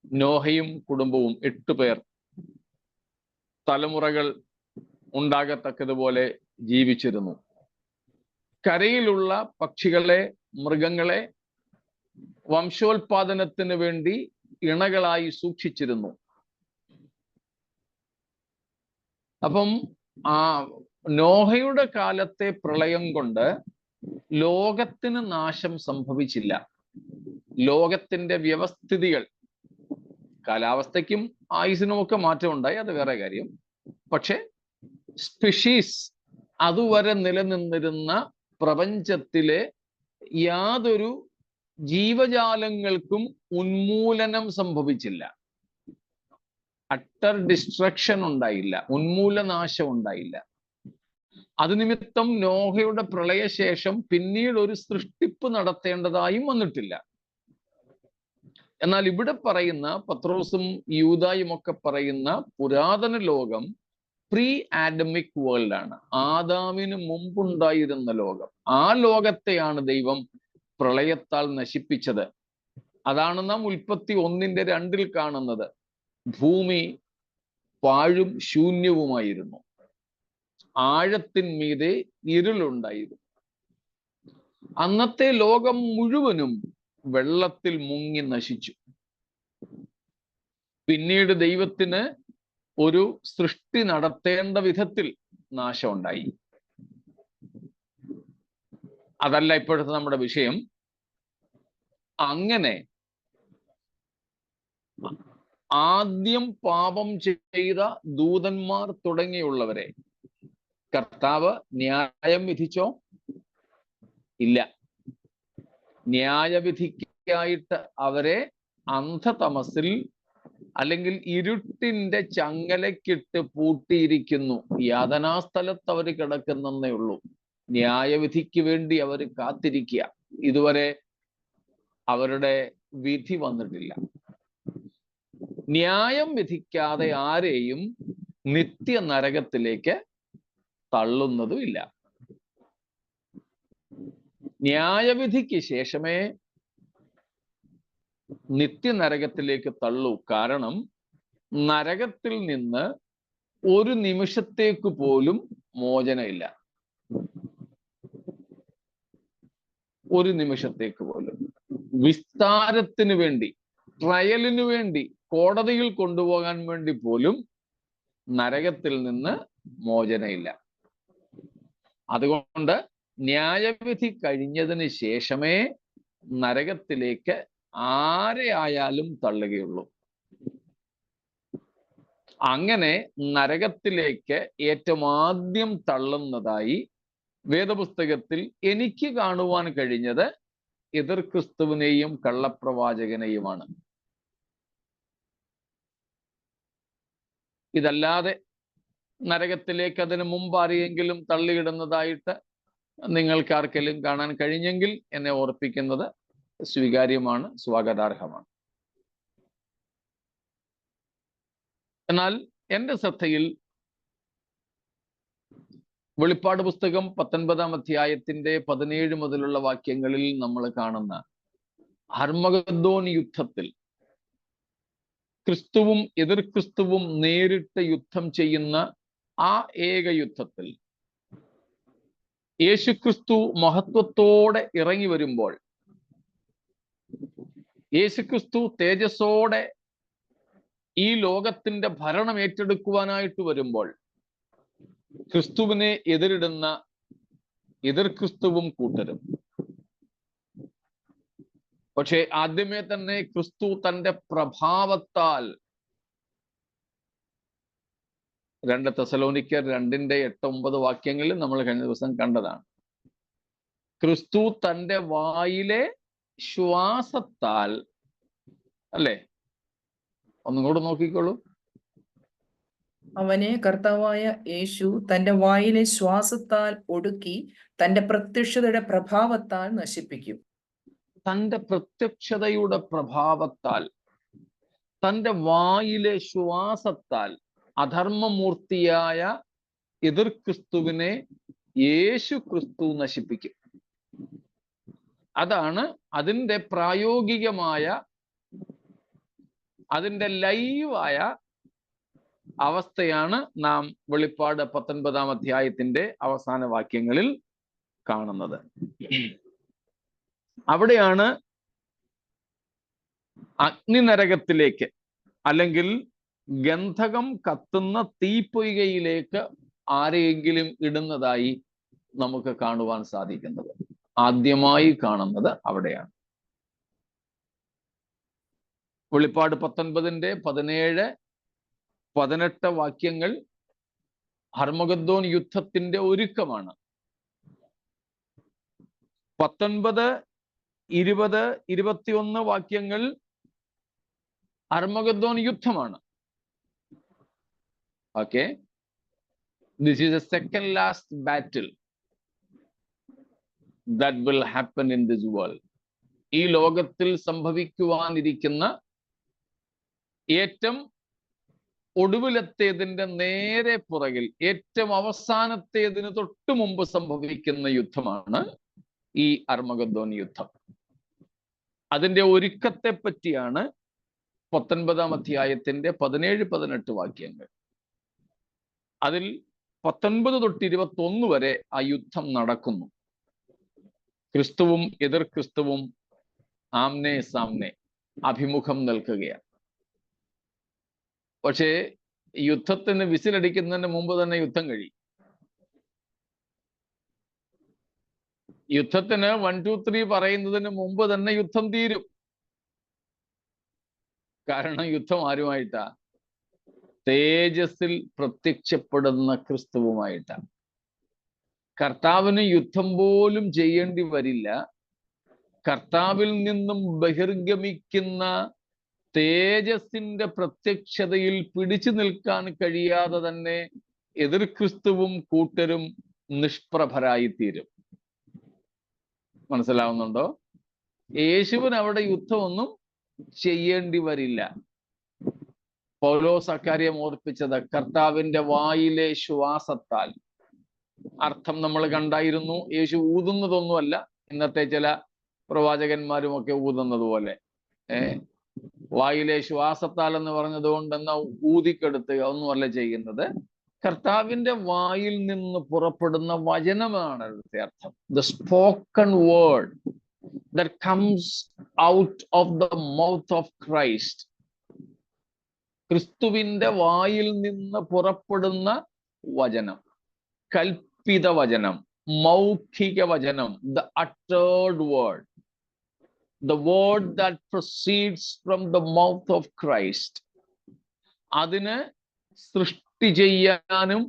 നോഹയും കുടുംബവും 8 പേർ തലമുറകൾ ഉണ്ടാകത്തക്കതുപോലെ ജീവിച്ചിരുന്നു. കരയിലുള്ള പക്ഷികളെ, മൃഗങ്ങളെ വംശോൽപാദനത്തിന് വേണ്ടി ഇണകളായി സൂക്ഷിച്ചിരുന്നു. അപ്പം ആ നോഹയുടെ കാലത്തെ പ്രളയം കൊണ്ട് ലോകത്തിന് നാശം സംഭവിച്ചില്ല. ലോകത്തിന്റെ വ്യവസ്ഥിതികൾ, കാലാവസ്ഥയ്ക്കും ആയുസിനും ഒക്കെ മാറ്റം ഉണ്ടായി, അത് വേറെ കാര്യം. പക്ഷെ സ്പീഷീസ്, അതുവരെ നിലനിന്നിരുന്ന പ്രപഞ്ചത്തിലെ യാതൊരു ജീവജാലങ്ങൾക്കും ഉന്മൂലനം സംഭവിച്ചില്ല. അട്ടർ ഡിസ്ട്രക്ഷൻ ഉണ്ടായില്ല, ഉന്മൂലനാശം ഉണ്ടായില്ല. അത് നിമിത്തം നോഹയുടെ പ്രളയശേഷം പിന്നീട് ഒരു സൃഷ്ടിപ്പ് നടത്തേണ്ടതായും വന്നിട്ടില്ല. എന്നാൽ ഇവിടെ പറയുന്ന പത്രോസും യൂദായും ഒക്കെ പറയുന്ന പുരാതന ലോകം പ്രീ ആഡമിക് വേൾഡ് ആണ്. ആദാമിന് മുമ്പുണ്ടായിരുന്ന ലോകം. ആ ലോകത്തെയാണ് ദൈവം പ്രളയത്താൽ നശിപ്പിച്ചത്. അതാണ് നാം ഉൽപ്പത്തി 1:2 കാണുന്നത്. ഭൂമി പാഴും ശൂന്യവുമായിരുന്നു, ആഴത്തിന്മീതെ ഇരുളുണ്ടായിരുന്നു. അന്നത്തെ ലോകം മുഴുവനും വെള്ളത്തിൽ മുങ്ങി നശിച്ചു. പിന്നീട് ദൈവത്തിന് ഒരു സൃഷ്ടി നടത്തേണ്ട വിധത്തിൽ നാശമുണ്ടായി. അതല്ല ഇപ്പോഴത്തെ നമ്മുടെ വിഷയം. അങ്ങനെ ആദ്യം പാപം ചെയ്ത ദൂതന്മാർ തുടങ്ങിയുള്ളവരെ കർത്താവ് ന്യായം വിധിച്ചോ? ഇല്ല. ന്യായവിധിക്കായിട്ട് അവരെ അന്ധതമസിൽ അല്ലെങ്കിൽ ഇരുട്ടിന്റെ ചങ്ങലക്കിട്ട് പൂട്ടിയിരിക്കുന്നു. യാതനാസ്ഥലത്ത് അവർ കിടക്കുന്നേ ഉള്ളൂ. ന്യായവിധിക്ക് വേണ്ടി അവർ കാത്തിരിക്കുക. ഇതുവരെ അവരുടെ വിധി വന്നിട്ടില്ല. ന്യായം വിധിക്കാതെ ആരെയും നിത്യ നരകത്തിലേക്ക് തള്ളുന്നതുമില്ല. ന്യായവിധിക്ക് ശേഷമേ നിത്യനരകത്തിലേക്ക് തള്ളൂ. കാരണം നരകത്തിൽ നിന്ന് ഒരു നിമിഷത്തേക്ക് പോലും മോചനമില്ല. ഒരു നിമിഷത്തേക്ക് പോലും. വിസ്താരത്തിന് വേണ്ടി, ട്രയലിന് വേണ്ടി, കോടതിയിൽ കൊണ്ടുപോകാൻ വേണ്ടി പോലും നരകത്തിൽ നിന്ന് മോചനമില്ല. അതുകൊണ്ട് ന്യായവിധി കഴിഞ്ഞതിന് ശേഷമേ നരകത്തിലേക്ക് ആരെ ആയാലും തള്ളുകയുള്ളൂ. അങ്ങനെ നരകത്തിലേക്ക് ഏറ്റവും ആദ്യം തള്ളുന്നതായി വേദപുസ്തകത്തിൽ എനിക്ക് കാണുവാൻ കഴിഞ്ഞത് എതിർ ക്രിസ്തുവിനെയും കള്ളപ്രവാചകനെയുമാണ്. ഇതല്ലാതെ നരകത്തിലേക്ക് അതിനു മുമ്പ് ആരെയെങ്കിലും തള്ളിയിടുന്നതായിട്ട് നിങ്ങൾക്ക് ആർക്കെങ്കിലും കാണാൻ കഴിഞ്ഞെങ്കിൽ എന്നെ ഓർപ്പിക്കുന്നത് സ്വീകാര്യമാണ്, സ്വാഗതാർഹമാണ്. എന്നാൽ എൻ്റെ ശ്രദ്ധയിൽ വെളിപ്പാട് പുസ്തകം 19-ാം അധ്യായത്തിന്റെ 17 മുതലുള്ള വാക്യങ്ങളിൽ നമ്മൾ കാണുന്ന ഹർമഗദ്ദോൻ യുദ്ധത്തിൽ ക്രിസ്തുവും എതിർ ക്രിസ്തുവും നേരിട്ട് യുദ്ധം ചെയ്യുന്ന ആ ഏക യുദ്ധത്തിൽ യേശുക്രിസ്തു മഹത്വത്തോടെ ഇറങ്ങി വരുമ്പോൾ, യേശുക്രിസ്തു തേജസ്സോടെ ഈ ലോകത്തിന്റെ ഭരണം ഏറ്റെടുക്കുവാനായിട്ട് വരുമ്പോൾ ക്രിസ്തുവിനെ എതിരിടുന്ന എതിർ ക്രിസ്തുവും കൂട്ടരും. പക്ഷെ ആദ്യമേ തന്നെ ക്രിസ്തു തന്റെ പ്രഭാവത്താൽ 2 തെസ്സലോനിക്കർ 2:8-9 വാക്യങ്ങളിൽ നമ്മൾ കഴിഞ്ഞ ദിവസം കണ്ടതാണ്. ക്രിസ്തു തൻ്റെ വായിലെ ശ്വാസത്താൽ, അല്ലേ? ഒന്നും കൂടെ നോക്കിക്കോളൂ. അവനെ കർത്താവായ യേശു തന്റെ വായിലെ ശ്വാസത്താൽ ഒടുക്കി തന്റെ പ്രത്യക്ഷതയുടെ പ്രഭാവത്താൽ നശിപ്പിക്കും. തൻ്റെ പ്രത്യക്ഷതയുടെ പ്രഭാവത്താൽ, തൻ്റെ വായിലെ ശ്വാസത്താൽ അധർമ്മമൂർത്തിയായ എതിർ ക്രിസ്തുവിനെ യേശു ക്രിസ്തു നശിപ്പിക്കും. അതാണ് അതിൻ്റെ പ്രായോഗികമായ, അതിൻ്റെ ലൈവായ അവസ്ഥയാണ് നാം വെളിപ്പാട് 19-ാം അധ്യായത്തിന്റെ അവസാന വാക്യങ്ങളിൽ കാണുന്നത്. അവിടെയാണ് അഗ്നിനരകത്തിലേക്ക് അല്ലെങ്കിൽ ഗന്ധകം കത്തുന്ന തീപ്പൊയ്കയിലേക്ക് ആരെയെങ്കിലും ഇടുന്നതായി നമുക്ക് കാണുവാൻ സാധിക്കുന്നത്. ആദ്യമായി കാണുന്നത് അവിടെയാണ്. വെളിപ്പാട് 19-ന്റെ 17, 18 വാക്യങ്ങൾ ഹർമഗദ്ദോൻ യുദ്ധത്തിന്റെ ഒരുക്കമാണ്. 19, 20, 21 വാക്യങ്ങൾ ഹർമഗദ്ദോൻ യുദ്ധമാണ്. Okay, this is A second last battle that will happen in this world. ഈ ലോകത്തിൽ സംഭവിക്കുവാനിരിക്കുന്ന ഏറ്റവും ഒടുവിലത്തേതിന്റെ നേരെ പുറകിൽ, ഏറ്റവും അവസാനത്തേതിന് തൊട്ടു മുമ്പ് സംഭവിക്കുന്ന യുദ്ധമാണ് ഈ അർമഗദ്ദോൻ യുദ്ധം. അതിന്റെ ഒരുക്കത്തെ പറ്റിയാണ് 19-ാം അധ്യായത്തിന്റെ 17, 18 വാക്യങ്ങൾ. അതിൽ 19 തൊട്ട് 21 വരെ ആ യുദ്ധം നടക്കുന്നു. ക്രിസ്തുവും എതിർ ക്രിസ്തുവും ആംനെ സാംനെ അഭിമുഖം നിൽക്കുകയാണ്. പക്ഷേ യുദ്ധത്തിന് വിസിലടിക്കുന്നതിന് മുമ്പ് തന്നെ യുദ്ധം കഴിയും. യുദ്ധത്തിന് 1, 2, 3 പറയുന്നതിന് മുമ്പ് തന്നെ യുദ്ധം തീരും. കാരണം യുദ്ധം ആരുമായിട്ടാ? തേജസ്സിൽ പ്രത്യക്ഷപ്പെടുന്ന ക്രിസ്തുവുമായിട്ടാണ്. കർത്താവിന് യുദ്ധം പോലും ചെയ്യേണ്ടി വരില്ല. കർത്താവിൽ നിന്നും ബഹിർഗമിക്കുന്ന തേജസ്സിന്റെ പ്രത്യക്ഷതയിൽ പിടിച്ചു നിൽക്കാൻ കഴിയാതെ തന്നെ എതിർ ക്രിസ്തുവും കൂട്ടരും നിഷ്പ്രഭരായിത്തീരും. മനസ്സിലാവുന്നുണ്ടോ? യേശുവിന് അവിടെ യുദ്ധമൊന്നും ചെയ്യേണ്ടി വരില്ല. പൗലോസ് അക്കാര്യം ഓർപ്പിച്ചത് കർത്താവിന്റെ വായിലെ ശ്വാസത്താൽ. അർത്ഥം നമ്മൾ കണ്ടായിരുന്നു. യേശു ഊതുന്നതൊന്നുമല്ല, ഇന്നത്തെ ചില പ്രവാചകന്മാരും ഒക്കെ ഊതുന്നത് പോലെ. വായിലെ ശ്വാസത്താൽ എന്ന് പറഞ്ഞത് കൊണ്ട് എന്നാ ഊതിക്കെടുത്തുക ഒന്നുമല്ല ചെയ്യുന്നത്. കർത്താവിന്റെ വായിൽ നിന്ന് പുറപ്പെടുന്ന വചനമാണ് അതിന്റെ അർത്ഥം. The spoken word that comes out of the mouth of Christ. ക്രിസ്തുവിന്റെ വായിൽ നിന്ന് പുറപ്പെടുന്ന വചനം, കൽപ്പിത വചനം, മൗഖിക വചനം, the അട്ടേർഡ് word, the word that proceeds from the mouth of Christ. അതിന് സൃഷ്ടി ചെയ്യാനും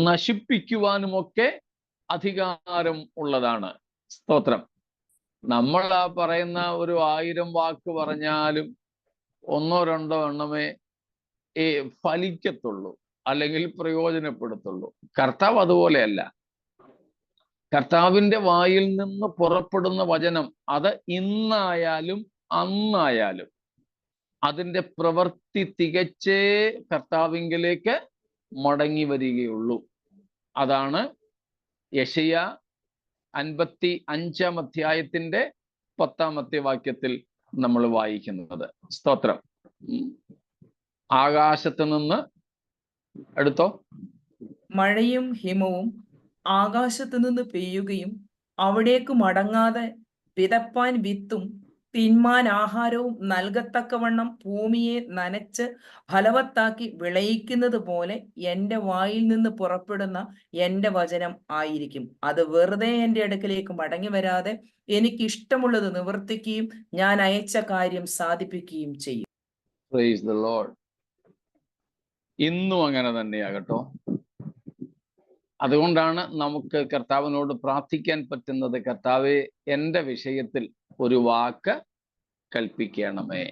നശിപ്പിക്കുവാനും ഒക്കെ അധികാരം ഉള്ളതാണ്. സ്തോത്രം. നമ്മൾ ആ പറയുന്ന ഒരു 1000 വാക്ക് പറഞ്ഞാലും 1, 2 എണ്ണമേ ഫലിക്കത്തുള്ളൂ, അല്ലെങ്കിൽ പ്രയോജനപ്പെടുത്തുള്ളൂ. കർത്താവ് അതുപോലെയല്ല. കർത്താവിന്റെ വായിൽ നിന്ന് പുറപ്പെടുന്ന വചനം അത് ഇന്നായാലും അന്നായാലും അതിൻ്റെ പ്രവൃത്തി തികച്ചേ കർത്താവിങ്കിലേക്ക് മടങ്ങി വരികയുള്ളൂ. അതാണ് യെശയ്യാ 55-ാം അധ്യായത്തിന്റെ 10-ാമത്തെ വാക്യത്തിൽ നമ്മൾ വായിക്കുന്നത്. സ്തോത്രം. ആകാശത്ത് നിന്ന് എടുത്തോ. മഴയും ഹിമവും ആകാശത്തു നിന്ന് പെയ്യുകയും അവിടേക്ക് മടങ്ങാതെ വിതപ്പാൻ വിത്തും തിന്മാൻ ആഹാരവും നൽകത്തക്കവണ്ണം ഭൂമിയെ നനച്ച് ഫലവത്താക്കി വിളയിക്കുന്നത് പോലെ എൻ്റെ വായിൽ നിന്ന് പുറപ്പെടുന്ന എൻ്റെ വചനം ആയിരിക്കും. അത് വെറുതെ എൻ്റെ അടുക്കലേക്ക് മടങ്ങി വരാതെ എനിക്ക് ഇഷ്ടമുള്ളത് നിവർത്തിക്കുകയും ഞാൻ അയച്ച കാര്യം സാധിപ്പിക്കുകയും ചെയ്യും. Praise the Lord. ഇന്നും അങ്ങനെ തന്നെയാകട്ടോ. അതുകൊണ്ടാണ് നമുക്ക് കർത്താവിനോട് പ്രാർത്ഥിക്കാൻ പറ്റുന്നത്, കർത്താവെ എൻ്റെ വിഷയത്തിൽ ഒരു വാക്ക് കൽപ്പിക്കണമേ.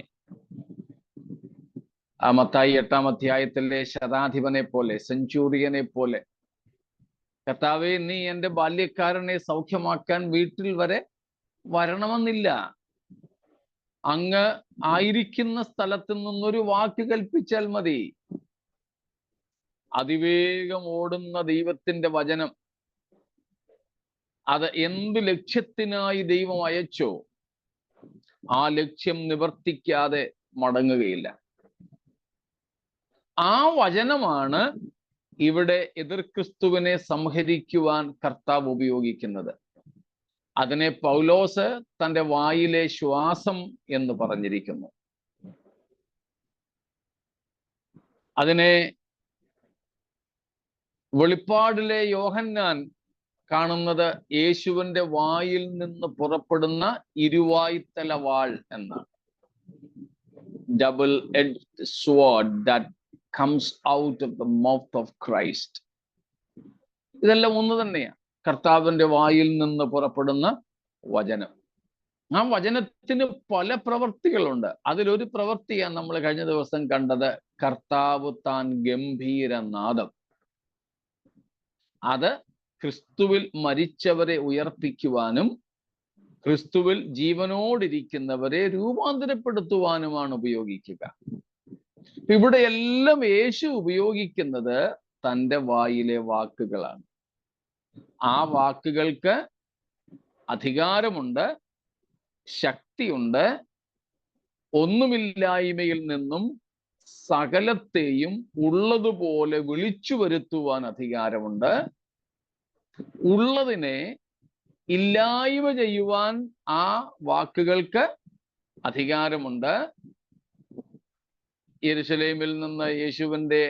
ആ മത്തായി 8-ാം അധ്യായത്തിലെ ശതാധിപനെ പോലെ, സെഞ്ചൂറിയനെ പോലെ, കർത്താവെ നീ എൻ്റെ ബാല്യക്കാരനെ സൗഖ്യമാക്കാൻ വീട്ടിൽ വരെ വരണമെന്നില്ല, അങ്ങ് ആയിരിക്കുന്ന സ്ഥലത്ത് നിന്നൊരു വാക്ക് കൽപ്പിച്ചാൽ മതി. അതിവേഗം ഓടുന്ന ദൈവത്തിന്റെ വചനം അത് എന്ത് ലക്ഷ്യത്തിനായി ദൈവം അയച്ചോ ആ ലക്ഷ്യം നിവർത്തിക്കാതെ മടങ്ങുകയില്ല. ആ വചനമാണ് ഇവിടെ എതിർ ക്രിസ്തുവിനെ സംഹരിക്കുവാൻ കർത്താവ് ഉപയോഗിക്കുന്നത്. അതിനെ പൗലോസ് തൻ്റെ വായിലെ ശ്വാസം എന്ന് പറഞ്ഞിരിക്കുന്നു. അതിനെ വെളിപ്പാടിലെ യോഹന്നാൻ കാണുന്നത് യേശുവിന്റെ വായിൽ നിന്ന് പുറപ്പെടുന്ന ഇരുവായ്ത്തല വാൾ എന്നാണ്. Double edged sword that comes out of the mouth of Christ. ഇതെല്ലാം ഒന്ന് തന്നെയാണ്, കർത്താവിന്റെ വായിൽ നിന്ന് പുറപ്പെടുന്ന വചനം. ആ വചനത്തിന് പല പ്രവൃത്തികളുണ്ട്. അതിലൊരു പ്രവൃത്തിയാണ് നമ്മൾ കഴിഞ്ഞ ദിവസം കണ്ടത്, കർത്താവ് താൻ ഗംഭീരനാദം. അത് ക്രിസ്തുവിൽ മരിച്ചവരെ ഉയർപ്പിക്കുവാനും ക്രിസ്തുവിൽ ജീവനോടിരിക്കുന്നവരെ രൂപാന്തരപ്പെടുത്തുവാനുമാണ് ഉപയോഗിക്കുക. ഇവിടെ എല്ലാം യേശു ഉപയോഗിക്കുന്നത് തൻ്റെ വായിലെ വാക്കുകളാണ്. ആ വാക്കുകൾക്ക് അധികാരമുണ്ട്, ശക്തിയുണ്ട്. ഒന്നുമില്ലായ്മയിൽ നിന്നും സകലത്തെയും ഉള്ളതുപോലെ വിളിച്ചു വരുത്തുവാൻ അധികാരമുണ്ട്. ഉള്ളതിനെ ഇല്ലായ്മ ചെയ്യുവാൻ ആ വാക്കുകൾക്ക് അധികാരമുണ്ട്. യെരുശലേമിൽ നിന്ന് യേശുവിന്റെ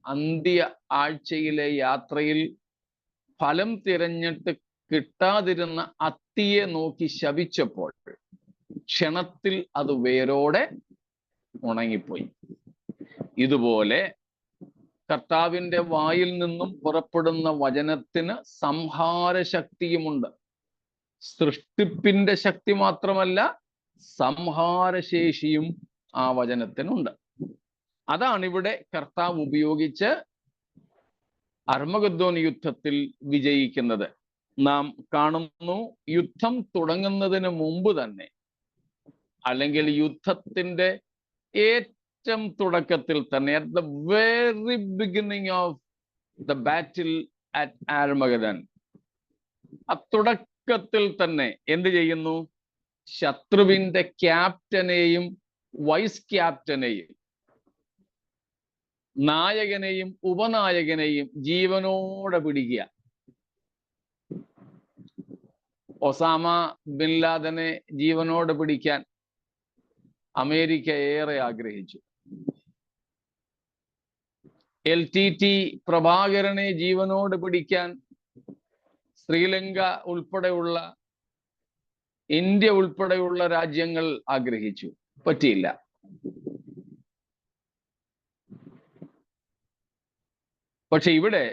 അന്ത്യ ആഴ്ചയിലെ യാത്രയിൽ ഫലം തിരഞ്ഞിട്ട് കിട്ടാതിരുന്ന അത്തിയെ നോക്കി ശപിച്ചപ്പോൾ ക്ഷണത്തിൽ അത് വേരോടെ ഉണങ്ങിപ്പോയി. ഇതുപോലെ കർത്താവിന്റെ വായിൽ നിന്നും പുറപ്പെടുന്ന വചനത്തിന് സംഹാരശക്തിയുമുണ്ട്. സൃഷ്ടിപ്പിന്റെ ശക്തി മാത്രമല്ല, സംഹാരശേഷിയും ആ വചനത്തിനുണ്ട്. അതാണ് ഇവിടെ കർത്താവ് ഉപയോഗിച്ച് അർമ്മഗദ്ദോൻ യുദ്ധത്തിൽ വിജയിക്കുന്നത്. നാം കാണുന്നു, യുദ്ധം തുടങ്ങുന്നതിന് മുമ്പ് തന്നെ, അല്ലെങ്കിൽ യുദ്ധത്തിന്റെ ഏറ്റവും തുടക്കത്തിൽ തന്നെ, at the very beginning of the battle at Armageddon, ആ തുടക്കത്തിൽ തന്നെ എന്ത് ചെയ്യുന്നു? ശത്രുവിന്റെ ക്യാപ്റ്റനെയും വൈസ് ക്യാപ്റ്റനെയും നായകനെയും ഉപനായകനെയും ജീവനോടെ പിടിക്കുക. ഒസാമ ബിൻ ലാദനെ ജീവനോടെ പിടിക്കാൻ അമേരിക്ക ഏറെ ആഗ്രഹിച്ചു. LTT പ്രഭാകരനെ ജീവനോട് പിടിക്കാൻ ശ്രീലങ്ക ഉൾപ്പെടെയുള്ള, ഇന്ത്യ ഉൾപ്പെടെയുള്ള രാജ്യങ്ങൾ ആഗ്രഹിച്ചു. പറ്റിയില്ല. പക്ഷെ ഇവിടെ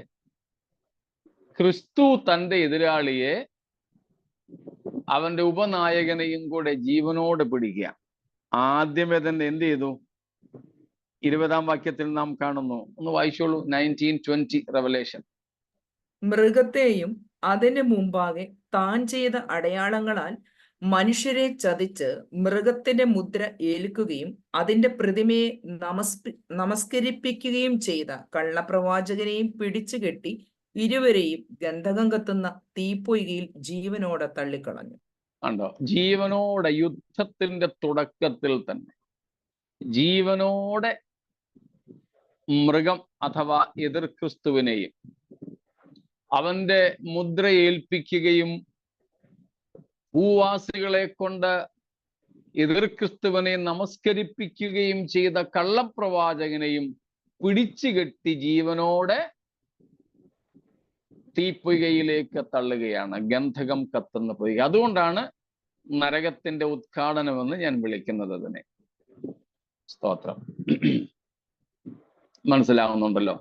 ക്രിസ്തു തൻ്റെ എതിരാളിയെ, അവന്റെ ഉപനായകനെയും കൂടെ ജീവനോട് പിടിക്കുക. ആദ്യമേ തന്നെ എന്ത് ചെയ്തു? 20-ാം വാക്യത്തിൽ നാം കാണുന്നു, ഒന്ന് വായിച്ചോളൂ. 19:20 റെവലേഷൻ. മൃഗത്തെയും അതിന് മുമ്പാകെ താൻ ചെയ്ത അടയാളങ്ങളാൽ മനുഷ്യരെ ചതിച്ച് മൃഗത്തിന്റെ മുദ്ര ഏൽക്കുകയും അതിന്റെ പ്രതിമയെ നമസ്കരിപ്പിക്കുകയും ചെയ്ത കള്ളപ്രവാചകനെയും പിടിച്ചുകെട്ടി ഇരുവരെയും ഗന്ധകം കത്തുന്ന തീപ്പൊയ്കയിൽ ജീവനോടെ തള്ളിക്കളഞ്ഞു. കണ്ടോ? ജീവനോടെ, യുദ്ധത്തിന്റെ തുടക്കത്തിൽ തന്നെ ജീവനോടെ മൃഗം അഥവാ എതിർ ക്രിസ്തുവിനെയും അവന്റെ മുദ്ര ഏൽപ്പിക്കുകയും ഭൂവാസികളെ കൊണ്ട് എതിർ ക്രിസ്തുവിനെ നമസ്കരിപ്പിക്കുകയും ചെയ്ത കള്ളപ്രവാചകനെയും പിടിച്ചുകെട്ടി ജീവനോടെ തീപ്പൊയ്കയിലേക്ക് തള്ളുകയാണ്. ഗന്ധകം കത്തുന്ന പൊയ്ക. അതുകൊണ്ടാണ് നരകത്തിന്റെ ഉദ്ഘാടനമെന്ന് ഞാൻ വിളിക്കുന്നത് അതിനെ. സ്തോത്രം. മനസ്സിലാവുന്നുണ്ടല്ലോ?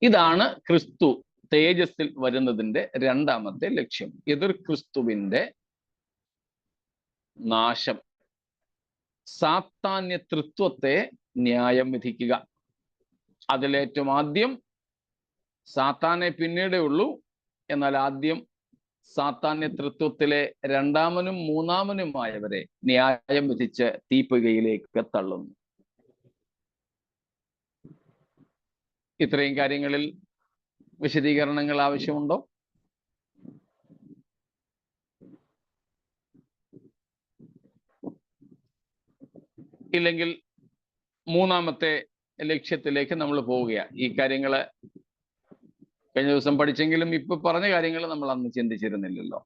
ഇതാണ് ക്രിസ്തു തേജസ്സിൽ വരുന്നതിന്റെ രണ്ടാമത്തെ ലക്ഷ്യം. എതിർ ക്രിസ്തുവിന്റെ നാശം, സാത്താന്യ തൃത്വത്തെ ന്യായം വിധിക്കുക. അതിലേറ്റവും ആദ്യം സാത്താനെ പിന്നീടേ ഉള്ളൂ, എന്നാൽ ആദ്യം സാത്താന്യ തൃത്വത്തിലെ രണ്ടാമനും മൂന്നാമനുമായവരെ ന്യായം വിധിച്ച് തീപ്പൊയ്കയിലേക്ക് തള്ളുന്നു. ഇത്രയും കാര്യങ്ങളിൽ വിശദീകരണങ്ങൾ ആവശ്യമുണ്ടോ? ഇല്ലെങ്കിൽ മൂന്നാമത്തെ ലക്ഷ്യത്തിലേക്ക് നമ്മൾ പോവുകയാണ്. ഈ കാര്യങ്ങള് കഴിഞ്ഞ ദിവസം പഠിച്ചെങ്കിലും ഇപ്പൊ പറഞ്ഞ കാര്യങ്ങൾ നമ്മൾ അന്ന് ചിന്തിച്ചിരുന്നില്ലല്ലോ.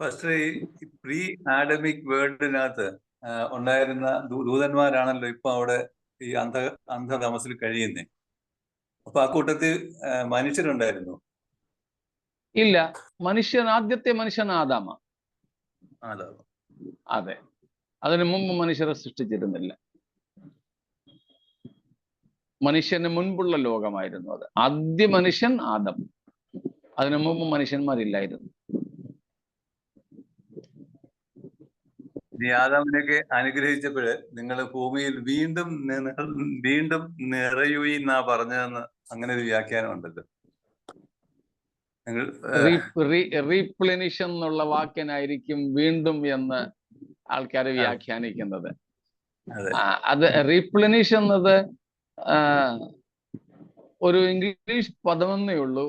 ഫസ്റ്റ് ഈ പ്രീ ആഡമിക് വേൾഡിനകത്ത് ഉണ്ടായിരുന്ന ദൂതന്മാരാണല്ലോ ഇപ്പൊ അവിടെ ഈ അന്ധതമസിൽ കഴിയുന്നേ. അപ്പൊ ആ കൂട്ടത്തിൽ മനുഷ്യരുണ്ടായിരുന്നു? ഇല്ല, ആദ്യത്തെ മനുഷ്യൻ ആദാമ. അതെ, അതിനു മുമ്പ് മനുഷ്യരെ സൃഷ്ടിച്ചിരുന്നില്ല. മനുഷ്യന് മുൻപുള്ള ലോകമായിരുന്നു അത്. ആദ്യ മനുഷ്യൻ ആദം, അതിനു മുമ്പ് മനുഷ്യന്മാരില്ലായിരുന്നു. ഈ ആദാമിനെയൊക്കെ അനുഗ്രഹിച്ചപ്പോഴ് നിങ്ങൾ ഭൂമിയിൽ വീണ്ടും നിറയുന്ന പറഞ്ഞതെന്ന് അങ്ങനെ ഒരു വ്യാഖ്യാനം ഉണ്ടല്ലോ. റീപ്ലെനിഷ് എന്നുള്ള വാക്കിനായിരിക്കും വീണ്ടും എന്ന് ആൾക്കാർ വ്യാഖ്യാനിക്കുന്നത്. അത് റീപ്ലെനിഷ് എന്നത് ഒരു ഇംഗ്ലീഷ് പദമെന്നേ ഉള്ളൂ.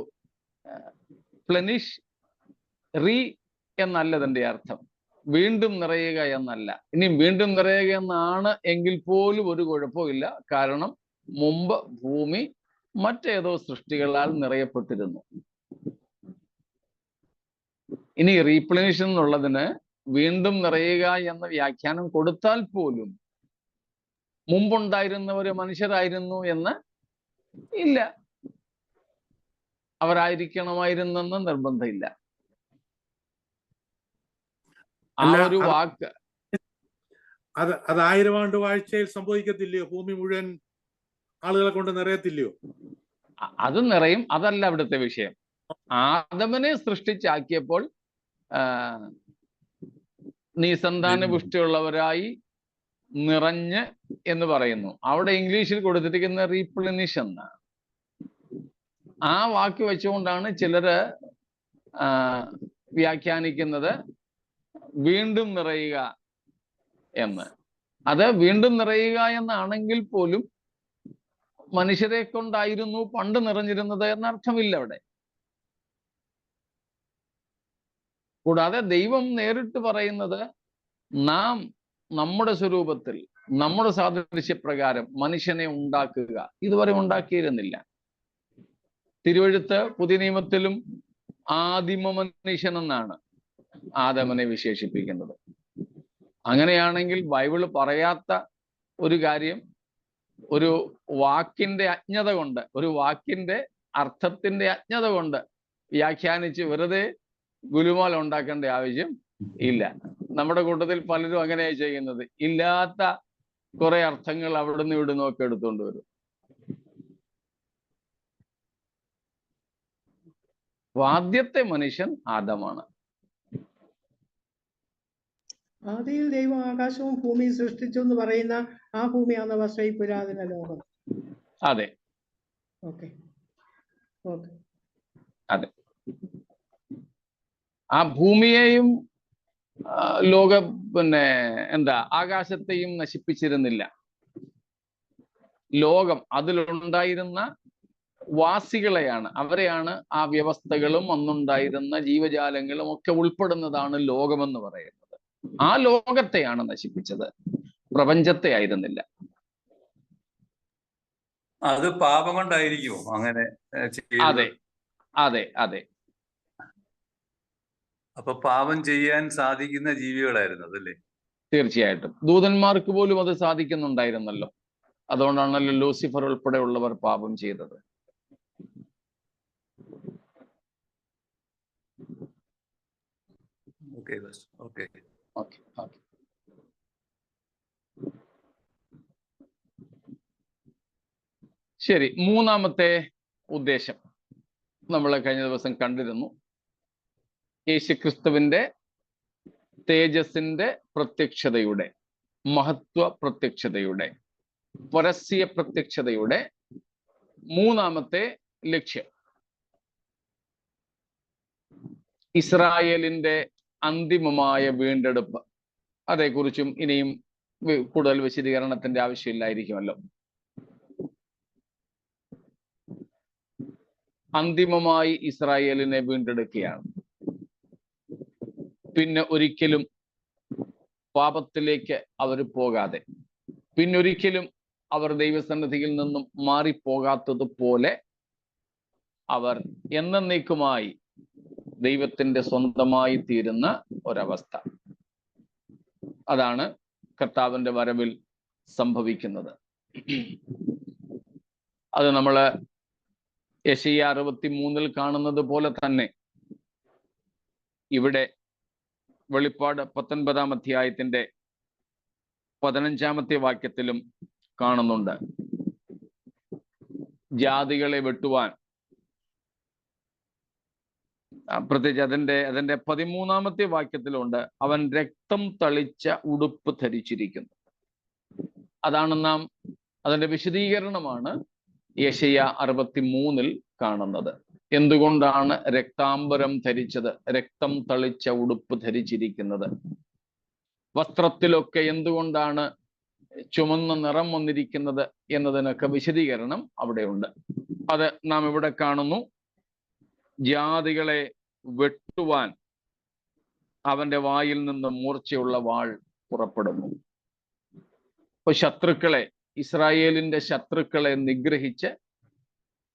പ്ലെനിഷ്, റീ എന്നല്ല അതിന്റെ അർത്ഥം, വീണ്ടും നിറയുക എന്നല്ല. ഇനി വീണ്ടും നിറയുക എന്നാണ് എങ്കിൽ പോലും ഒരു കുഴപ്പമില്ല. കാരണം മുമ്പ് ഭൂമി മറ്റേതോ സൃഷ്ടികളാൽ നിറയപ്പെട്ടിരുന്നു. ഇനി റീപ്ലെനിഷ് എന്നുള്ളതിന് വീണ്ടും നിറയുക എന്ന വ്യാഖ്യാനം കൊടുത്താൽ പോലും മുമ്പുണ്ടായിരുന്നവര് മനുഷ്യരായിരുന്നു എന്ന് ഇല്ല, അവരായിരിക്കണമായിരുന്നെന്ന് നിർബന്ധമില്ല. ആ ഒരു വാക്ക് അത് 1000 ആണ്ട് വാഴ്ചയിൽ സംഭവിക്കത്തില്ലയോ? ഭൂമി മുഴുവൻ ആളുകളെ കൊണ്ട് നിറയത്തില്ലയോ? അത് നിറയും, അതല്ല അവിടുത്തെ വിഷയം. ആദമനെ സൃഷ്ടിച്ചാക്കിയപ്പോൾ നീ സന്താന പുഷ്ടിയുള്ളവരായി നിറഞ്ഞ് എന്ന് പറയുന്നു. അവിടെ ഇംഗ്ലീഷിൽ കൊടുത്തിരിക്കുന്ന റീപ്ലെനിഷ് എന്നാണ്. ആ വാക്ക് വെച്ചുകൊണ്ടാണ് ചിലര് വ്യാഖ്യാനിക്കുന്നത് വീണ്ടും നിറയുക എന്ന്. അത് വീണ്ടും നിറയുക എന്നാണെങ്കിൽ പോലും മനുഷ്യരെ കൊണ്ടായിരുന്നു പണ്ട് നിറഞ്ഞിരുന്നത് എന്നർത്ഥമില്ല അവിടെ. കൂടാതെ ദൈവം നേരിട്ട് പറയുന്നത് നാം നമ്മുടെ സ്വരൂപത്തിൽ നമ്മുടെ സാദൃശ്യപ്രകാരം മനുഷ്യനെ ഉണ്ടാക്കുക. ഇതുവരെ ഉണ്ടാക്കിയിരുന്നില്ല. തിരുവെഴുത്ത് പുതിയ നിയമത്തിലും ആദിമ മനുഷ്യൻ എന്നാണ് ആദമനെ വിശേഷിപ്പിക്കുന്നത്. അങ്ങനെയാണെങ്കിൽ ബൈബിള് പറയാത്ത ഒരു കാര്യം ഒരു വാക്കിന്റെ അജ്ഞത കൊണ്ട്, ഒരു വാക്കിന്റെ അർത്ഥത്തിന്റെ അജ്ഞത കൊണ്ട് വ്യാഖ്യാനിച്ച് വെറുതെ ഗുലുമാല ഉണ്ടാക്കേണ്ട ആവശ്യം ഇല്ല. നമ്മുടെ കൂട്ടത്തിൽ പലരും അങ്ങനെയായി ചെയ്യുന്നത്. ഇല്ലാത്ത കുറെ അർത്ഥങ്ങൾ അവിടുന്ന് ഇവിടുന്ന് ഒക്കെ എടുത്തുകൊണ്ട് വരും. ആദ്യത്തെ മനുഷ്യൻ ആദമാണ്. ആദിയിൽ ദൈവം ആകാശവും ഭൂമിയും സൃഷ്ടിച്ചു എന്ന് പറയുന്ന ആ ഭൂമിയാണ് പക്ഷേ ഈ പുരാതന ലോകം. അതെ, ഓക്കെ, അതെ. ആ ഭൂമിയെയും ആകാശത്തെയും നശിപ്പിച്ചിരുന്നില്ല. ലോകം, അതിലുണ്ടായിരുന്ന വാസികളെയാണ്, അവരെയാണ് ആ വ്യവസ്ഥകളും അന്നുണ്ടായിരുന്ന ജീവജാലങ്ങളും ഒക്കെ ഉൾപ്പെടുന്നതാണ് ലോകമെന്ന് പറയുന്നത്. ആ ലോകത്തെയാണ് നശിപ്പിച്ചത്, പ്രപഞ്ചത്തെ ആയിരുന്നില്ല. അത് പാപം കൊണ്ടായിരിക്കുമോ അങ്ങനെ? അതെ, അതെ, അതെ. അപ്പൊ പാപം ചെയ്യാൻ സാധിക്കുന്ന ജീവികളായിരുന്നു അതല്ലേ? തീർച്ചയായിട്ടും. ദൂതന്മാർക്ക് പോലും അത് സാധിക്കുന്നുണ്ടായിരുന്നല്ലോ. അതുകൊണ്ടാണല്ലോ ലൂസിഫർ ഉൾപ്പെടെയുള്ളവർ പാപം ചെയ്തത്. ശരി, മൂന്നാമത്തെ ഉദ്ദേശം നമ്മൾ കഴിഞ്ഞ ദിവസം കണ്ടിരുന്നു. യേശുക്രിസ്തുവിന്റെ തേജസ്സിന്റെ പ്രത്യക്ഷതയുടെ, മഹത്വ പ്രത്യക്ഷതയുടെ, പരസ്യ പ്രത്യക്ഷതയുടെ മൂന്നാമത്തെ ലക്ഷ്യം ഇസ്രായേലിന്റെ അന്തിമമായ വീണ്ടെടുപ്പ്. അതേക്കുറിച്ചും ഇനിയും കൂടുതൽ വിശദീകരണത്തിന്റെ ആവശ്യമില്ലായിരിക്കുമല്ലോ. അന്തിമമായി ഇസ്രായേലിനെ വീണ്ടെടുക്കുകയാണ്. പിന്നെ ഒരിക്കലും പാപത്തിലേക്ക് അവർ പോകാതെ, പിന്നൊരിക്കലും അവർ ദൈവസന്നിധിയിൽ നിന്നും മാറിപ്പോകാത്തതുപോലെ അവർ എന്നേക്കുമായി ദൈവത്തിന്റെ സ്വന്തമായി തീരുന്ന ഒരവസ്ഥ. അതാണ് കർത്താവിന്റെ വരവിൽ സംഭവിക്കുന്നത്. അത് നമ്മള് യെശയ്യാ 63 കാണുന്നത് പോലെ തന്നെ ഇവിടെ വെളിപ്പാട് 19 അധ്യായത്തിന്റെ 15 വാക്യത്തിലും കാണുന്നുണ്ട്. ജാതികളെ വെട്ടുവാൻ, പ്രത്യേകിച്ച് അതിന്റെ 13 വാക്യത്തിലുണ്ട്, അവൻ രക്തം തളിച്ച ഉടുപ്പ് ധരിച്ചിരിക്കുന്നു. അതാണ് നാം, അതിന്റെ വിശദീകരണമാണ് യെശയ്യാ 63 കാണുന്നത്. എന്തുകൊണ്ടാണ് രക്താംബരം ധരിച്ചത്, രക്തം തളിച്ച ഉടുപ്പ് ധരിച്ചിരിക്കുന്നത്? വസ്ത്രത്തിലൊക്കെ എന്തുകൊണ്ടാണ് ചുമന്ന നിറം വന്നിരിക്കുന്നത് എന്നതിനൊക്കെ വിശദീകരണം അവിടെയുണ്ട്. അത് നാം ഇവിടെ കാണുന്നു. ജാതികളെ വെട്ടുവാൻ അവന്റെ വായിൽ നിന്ന് മൂർച്ചയുള്ള വാൾ പുറപ്പെടുന്നു. ഇപ്പൊ ശത്രുക്കളെ, ഇസ്രായേലിന്റെ ശത്രുക്കളെ നിഗ്രഹിച്ച്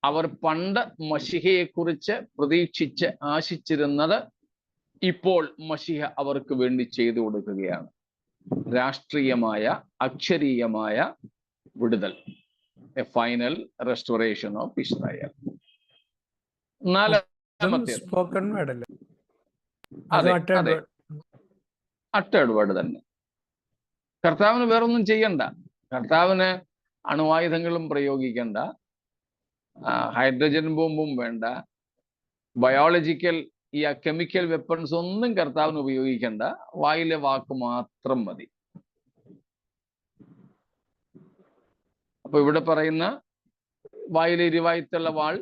അവർ പണ്ട് മശിഹയെക്കുറിച്ച് പ്രതീക്ഷിച്ച് ആശിച്ചിരുന്നത് ഇപ്പോൾ മശിഹ അവർക്ക് വേണ്ടി ചെയ്തു കൊടുക്കുകയാണ്. രാഷ്ട്രീയമായ, അക്ഷരീയമായ വിടുതൽ, A final restoration of Israel. Spoken word അല്ലേ? അതെ, അട്ടേർഡ് വേർഡ് തന്നെ. കർത്താവിന് വേറൊന്നും ചെയ്യണ്ട. കർത്താവിന് അണുവായുധങ്ങളും പ്രയോഗിക്കണ്ട, ഹൈഡ്രജൻ ബോംബും വേണ്ട, ബയോളജിക്കൽ കെമിക്കൽ വെപ്പൺസ് ഒന്നും കർത്താവിന് ഉപയോഗിക്കണ്ട. വായിലെ വാക്ക് മാത്രം മതി. അപ്പൊ ഇവിടെ പറയുന്ന വായിലെ ഇരുവായത്തുള്ള വാൾ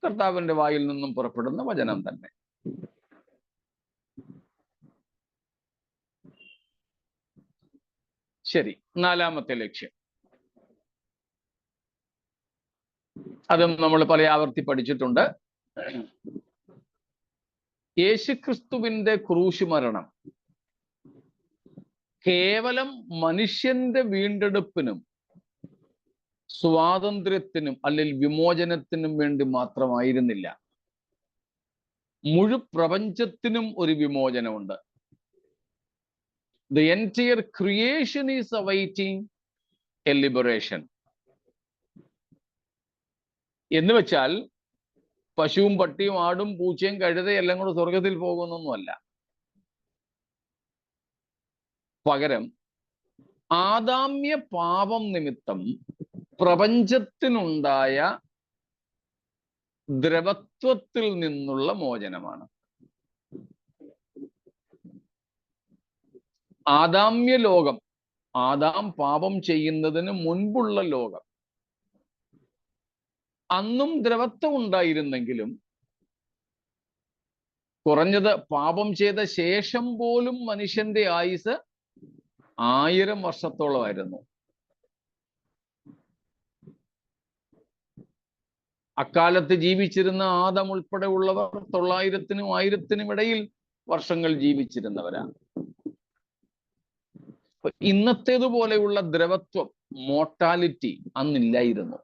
കർത്താവിന്റെ വായിൽ നിന്നും പുറപ്പെടുന്ന വചനം തന്നെ. ശരി, 4ാമത്തെ ലക്ഷ്യം. അതും നമ്മൾ പല ആവർത്തി പഠിച്ചിട്ടുണ്ട്. യേശുക്രിസ്തുവിന്റെ ക്രൂശ് മരണം കേവലം മനുഷ്യന്റെ വീണ്ടെടുപ്പിനും സ്വാതന്ത്ര്യത്തിനും അല്ലെങ്കിൽ വിമോചനത്തിനും വേണ്ടി മാത്രമായിരുന്നില്ല. മുഴു പ്രപഞ്ചത്തിനും ഒരു വിമോചനമുണ്ട്. The entire creation is awaiting a liberation. എന്ന് വെച്ചാൽ പശുവും പട്ടിയും ആടും പൂച്ചയും കഴുതയും എല്ലാം കൂടെ സ്വർഗത്തിൽ പോകുന്നൊന്നുമല്ല. പകരം ആദാമ്യ പാപം നിമിത്തം പ്രപഞ്ചത്തിനുണ്ടായ ദ്രവത്വത്തിൽ നിന്നുള്ള മോചനമാണ്. ആദാമ്യ ലോകം, ആദാം പാപം ചെയ്യുന്നതിന് മുൻപുള്ള ലോകം, അന്നും ദ്രവത്വം ഉണ്ടായിരുന്നെങ്കിലും കുറഞ്ഞത് പാപം ചെയ്ത ശേഷം പോലും മനുഷ്യന്റെ ആയുസ് 1000 വർഷത്തോളമായിരുന്നു. അക്കാലത്ത് ജീവിച്ചിരുന്ന ആദം ഉൾപ്പെടെ ഉള്ളവർ 900-നും 1000-നും ഇടയിൽ വർഷങ്ങൾ ജീവിച്ചിരുന്നവരാണ്. ഇന്നത്തേതുപോലെയുള്ള ദ്രവത്വം, മോർട്ടാലിറ്റി അന്നില്ലായിരുന്നു.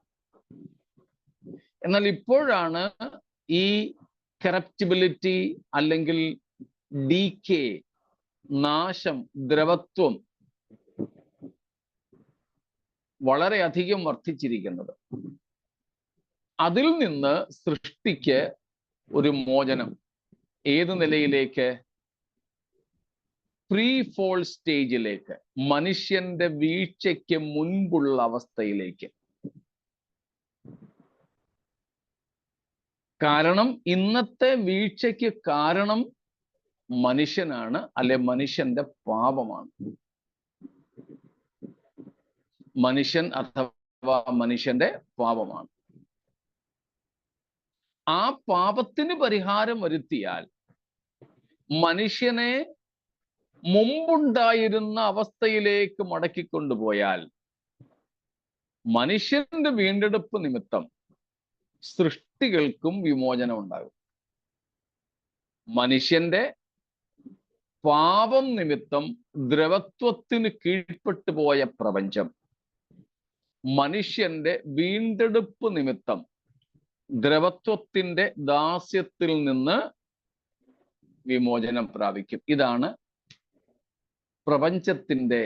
എന്നാൽ ഇപ്പോഴാണ് ഈ കറപ്റ്റിബിലിറ്റി അല്ലെങ്കിൽ ഡീകേ, നാശം, ദ്രവത്വം വളരെയധികം വർദ്ധിച്ചിരിക്കുന്നത്. അതിൽ നിന്ന് സൃഷ്ടിക്ക് ഒരു മോചനം. ഏത് നിലയിലേക്ക്? പ്രീ ഫോൾ സ്റ്റേജിലേക്ക്, മനുഷ്യന്റെ വീഴ്ചയ്ക്ക് മുൻപുള്ള അവസ്ഥയിലേക്ക്. കാരണം ഇന്നത്തെ വീഴ്ചയ്ക്ക് കാരണം മനുഷ്യനാണ്, അല്ലെ മനുഷ്യന്റെ പാപമാണ്. മനുഷ്യൻ അഥവാ മനുഷ്യന്റെ പാപമാണ്. ആ പാപത്തിന് പരിഹാരം വരുത്തിയാൽ മനുഷ്യനെ മുമ്പുണ്ടായിരുന്ന അവസ്ഥയിലേക്ക് മടക്കിക്കൊണ്ടുപോയാൽ മനുഷ്യന്റെ വീണ്ടെടുപ്പ് നിമിത്തം സൃഷ്ടികൾക്കും വിമോചനം ഉണ്ടാകും. മനുഷ്യന്റെ പാപം നിമിത്തം ദ്രവത്വത്തിന് കീഴ്പ്പെട്ടു പോയ പ്രപഞ്ചം മനുഷ്യന്റെ വീണ്ടെടുപ്പ് നിമിത്തം ദ്രവത്വത്തിന്റെ ദാസ്യത്തിൽ നിന്ന് വിമോചനം പ്രാപിക്കും. ഇതാണ് പ്രപഞ്ചത്തിന്റെ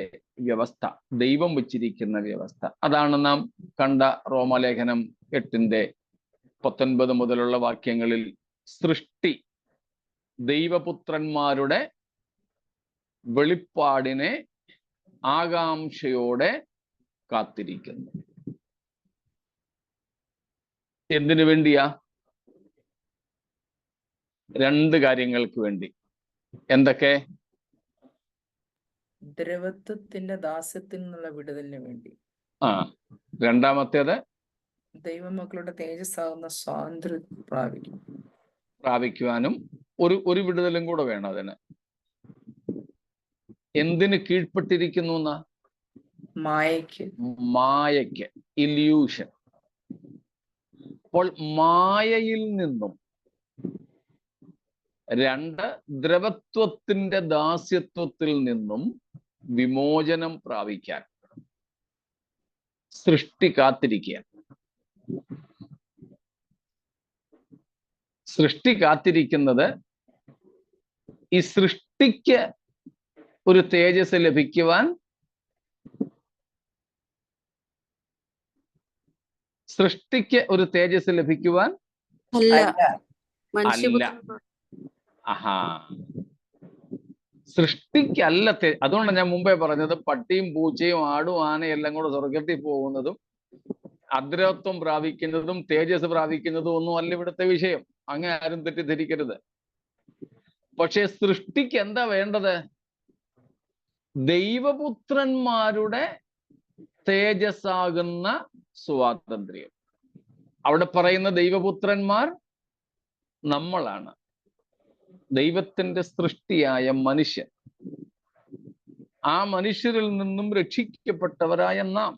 വ്യവസ്ഥ, ദൈവം വച്ചിരിക്കുന്ന വ്യവസ്ഥ. അതാണ് നാം കണ്ട റോമാലേഖനം 8:19 മുതലുള്ള വാക്യങ്ങളിൽ സൃഷ്ടി ദൈവപുത്രന്മാരുടെ വെളിപ്പാടിനെ ആകാംക്ഷയോടെ കാത്തിരിക്കുന്നു. എന്തിനു വേണ്ടിയാ? 2 കാര്യങ്ങൾക്ക് വേണ്ടി. എന്തൊക്കെ? ദ്രവത്വത്തിന്റെ ദാസ്യത്തിൽ നിന്നുള്ള വിടുതലിന് വേണ്ടി. രണ്ടാമത്തേത് ദൈവമക്കളുടെ തേജസ്സാകുന്ന സ്വാതന്ത്ര്യം പ്രാപിക്കുവാനും ഒരു വിടുതലും കൂടെ വേണം അതിന്. എന്തിന് കീഴ്പ്പെട്ടിരിക്കുന്നു എന്നാ? മായയ്ക്ക്, ഇല്യൂഷൻ. അപ്പോൾ മായയിൽ നിന്നും 2 ദ്രവത്വത്തിന്റെ ദാസ്യത്വത്തിൽ നിന്നും വിമോചനം പ്രാപിക്കാൻ സൃഷ്ടി കാത്തിരിക്കുക. സൃഷ്ടി കാത്തിരിക്കുന്നത് ഈ സൃഷ്ടിക്ക് ഒരു തേജസ് ലഭിക്കുവാൻ, സൃഷ്ടിക്ക് ഒരു തേജസ് ലഭിക്കുവാൻ അല്ല. സൃഷ്ടിക്കല്ല. അതുകൊണ്ടാണ് ഞാൻ മുമ്പേ പറഞ്ഞത് പട്ടിയും പൂച്ചയും ആടും ആനയും എല്ലാം കൂടെ സ്വർഗത്തിൽ പോകുന്നതും അദ്രവത്വം പ്രാപിക്കുന്നതും തേജസ് പ്രാപിക്കുന്നതും ഒന്നും അല്ല ഇവിടുത്തെ വിഷയം. അങ്ങനെ ആരും തെറ്റിദ്ധരിക്കരുത്. പക്ഷെ സൃഷ്ടിക്ക് എന്താ വേണ്ടത്? ദൈവപുത്രന്മാരുടെ തേജസ്സാകുന്ന സ്വാതന്ത്ര്യം. അവിടെ പറയുന്ന ദൈവപുത്രന്മാർ നമ്മളാണ്, ദൈവത്തിന്റെ സൃഷ്ടിയായ മനുഷ്യൻ. ആ മനുഷ്യരിൽ നിന്നും രക്ഷിക്കപ്പെട്ടവരായ നാം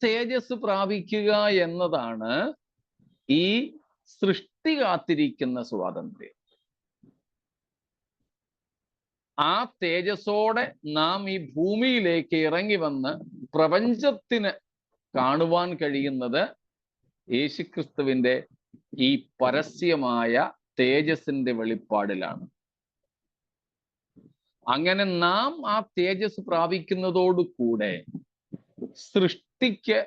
തേജസ് പ്രാപിക്കുക എന്നതാണ് ഈ സൃഷ്ടി കാത്തിരിക്കുന്ന സ്വാതന്ത്ര്യം. ആ തേജസ്സോടെ നാം ഈ ഭൂമിയിലേക്ക് ഇറങ്ങി വന്ന് പ്രപഞ്ചത്തിന് കാണുവാൻ കഴിയുന്നത് യേശുക്രിസ്തുവിന്റെ ഈ പരസ്യമായ തേജസ്സിന്റെ വെളിപ്പാടിലാണ്. അങ്ങനെ നാം ആ തേജസ് പ്രാപിക്കുന്നതോടുകൂടെ സൃഷ്ടിക്ക്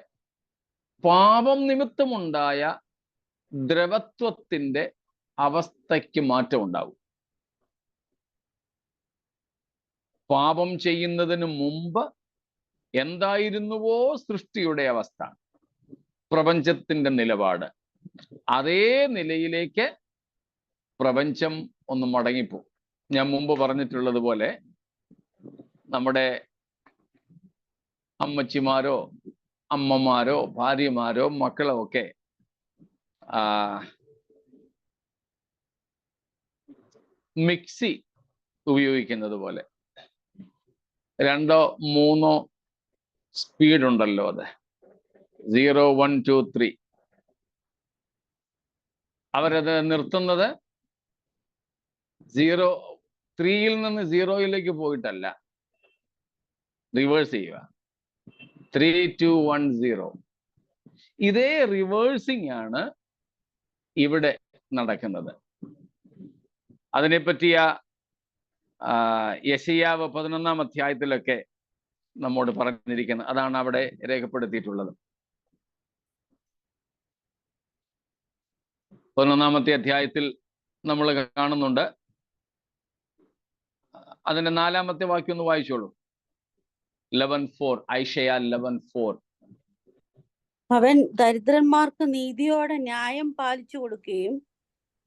പാപം നിമിത്തമുണ്ടായ ദ്രവത്വത്തിന്റെ അവസ്ഥയ്ക്ക് മാറ്റം ഉണ്ടാവും. പാപം ചെയ്യുന്നതിന് മുമ്പ് എന്തായിരുന്നുവോ സൃഷ്ടിയുടെ അവസ്ഥ, പ്രപഞ്ചത്തിന്റെ നിലപാട്, അതേ നിലയിലേക്ക് പ്രപഞ്ചം ഒന്ന് മടങ്ങിപ്പോകും. ഞാൻ മുമ്പ് പറഞ്ഞിട്ടുള്ളത് പോലെ നമ്മുടെ അമ്മച്ചിമാരോ അമ്മമാരോ ഭാര്യമാരോ മക്കളോ ഒക്കെ മിക്സി ഉപയോഗിക്കുന്നത് പോലെ 2 3 സ്പീഡ് ഉണ്ടല്ലോ, അത് 0 1 2 3. അവരത് നിർത്തുന്നത് 3യിൽ നിന്ന് 0യിലേക്ക് പോയിട്ടല്ല, റിവേഴ്സ് ചെയ്യുക. 3 2 1 0. ഇതേ റിവേഴ്സിംഗ് ആണ് ഇവിടെ നടക്കുന്നത്. അതിനെപ്പറ്റിയ യെശയ്യാവ് 11-ാം അധ്യായത്തിലൊക്കെ നമ്മോട് പറഞ്ഞിരിക്കുന്നത് അതാണ് അവിടെ രേഖപ്പെടുത്തിയിട്ടുള്ളത്. 11-ാമത്തെ അധ്യായത്തിൽ നമ്മൾ കാണുന്നുണ്ട്. അതിന്റെ 4-ാമത്തെ വാക്യം ഒന്ന് വായിച്ചോളൂ. 11:4, ഐശയ്യ 11:4. അവൻ ദരിദ്രന്മാർക്ക് നീതിയോടെ ന്യായം പാലിച്ചു കൊടുക്കുകയും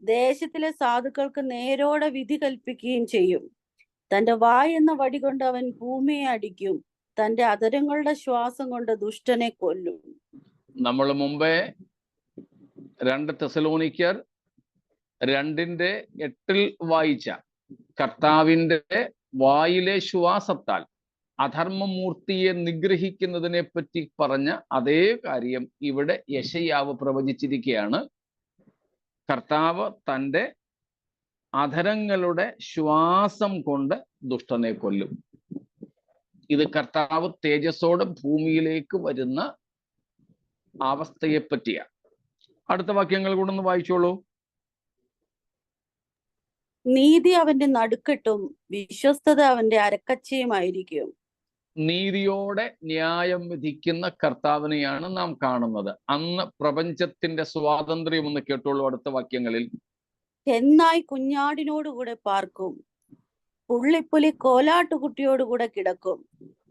ദേശത്തിലെ സാധുക്കൾക്ക് നേരോടെ വിധി കൽപ്പിക്കുകയും ചെയ്യും. തന്റെ വായ് എന്ന വടി കൊണ്ട് അവൻ ഭൂമിയെ അടിക്കും. തന്റെ അധരങ്ങളുടെ ശ്വാസം കൊണ്ട് ദുഷ്ടനെ കൊല്ലും. നമ്മൾ മുമ്പേ 2 തെസലോനിക്കർ 2:8 വായിച്ച കർത്താവിന്റെ വായിലെ ശ്വാസത്താൽ അധർമ്മമൂർത്തിയെ നിഗ്രഹിക്കുന്നതിനെ പറ്റി പറഞ്ഞ അതേ കാര്യം ഇവിടെ യെശയ്യാവ് പ്രവചിച്ചിരിക്കുകയാണ്. കർത്താവ് തൻ്റെ അധരങ്ങളുടെ ശ്വാസം കൊണ്ട് ദുഷ്ടനെ കൊല്ലും. ഇത് കർത്താവ് തേജസ്സോടെ ഭൂമിയിലേക്ക് വരുന്ന അവസ്ഥയെ പറ്റിയാണ്. അടുത്ത വാക്യങ്ങൾ കൂടെ ഒന്ന് വായിച്ചോളൂ. നീതി അവന്റെ നടുക്കെട്ടും വിശ്വസ്തത അവന്റെ അരക്കച്ചയുമായിരിക്കും. നീതിയോടെ ന്യായം വിധിക്കുന്ന കർത്താവിനെയാണ് നാം കാണുന്നത്. അന്ന് പ്രപഞ്ചത്തിന്റെ സ്വാതന്ത്ര്യം ഒന്ന് കേട്ടോളൂ അടുത്ത വാക്യങ്ങളിൽ. എന്നായി കുഞ്ഞാടിനോടുകൂടെ പാർക്കും, പുള്ളിപ്പുലി കോലാട്ടുകുട്ടിയോടുകൂടെ കിടക്കും.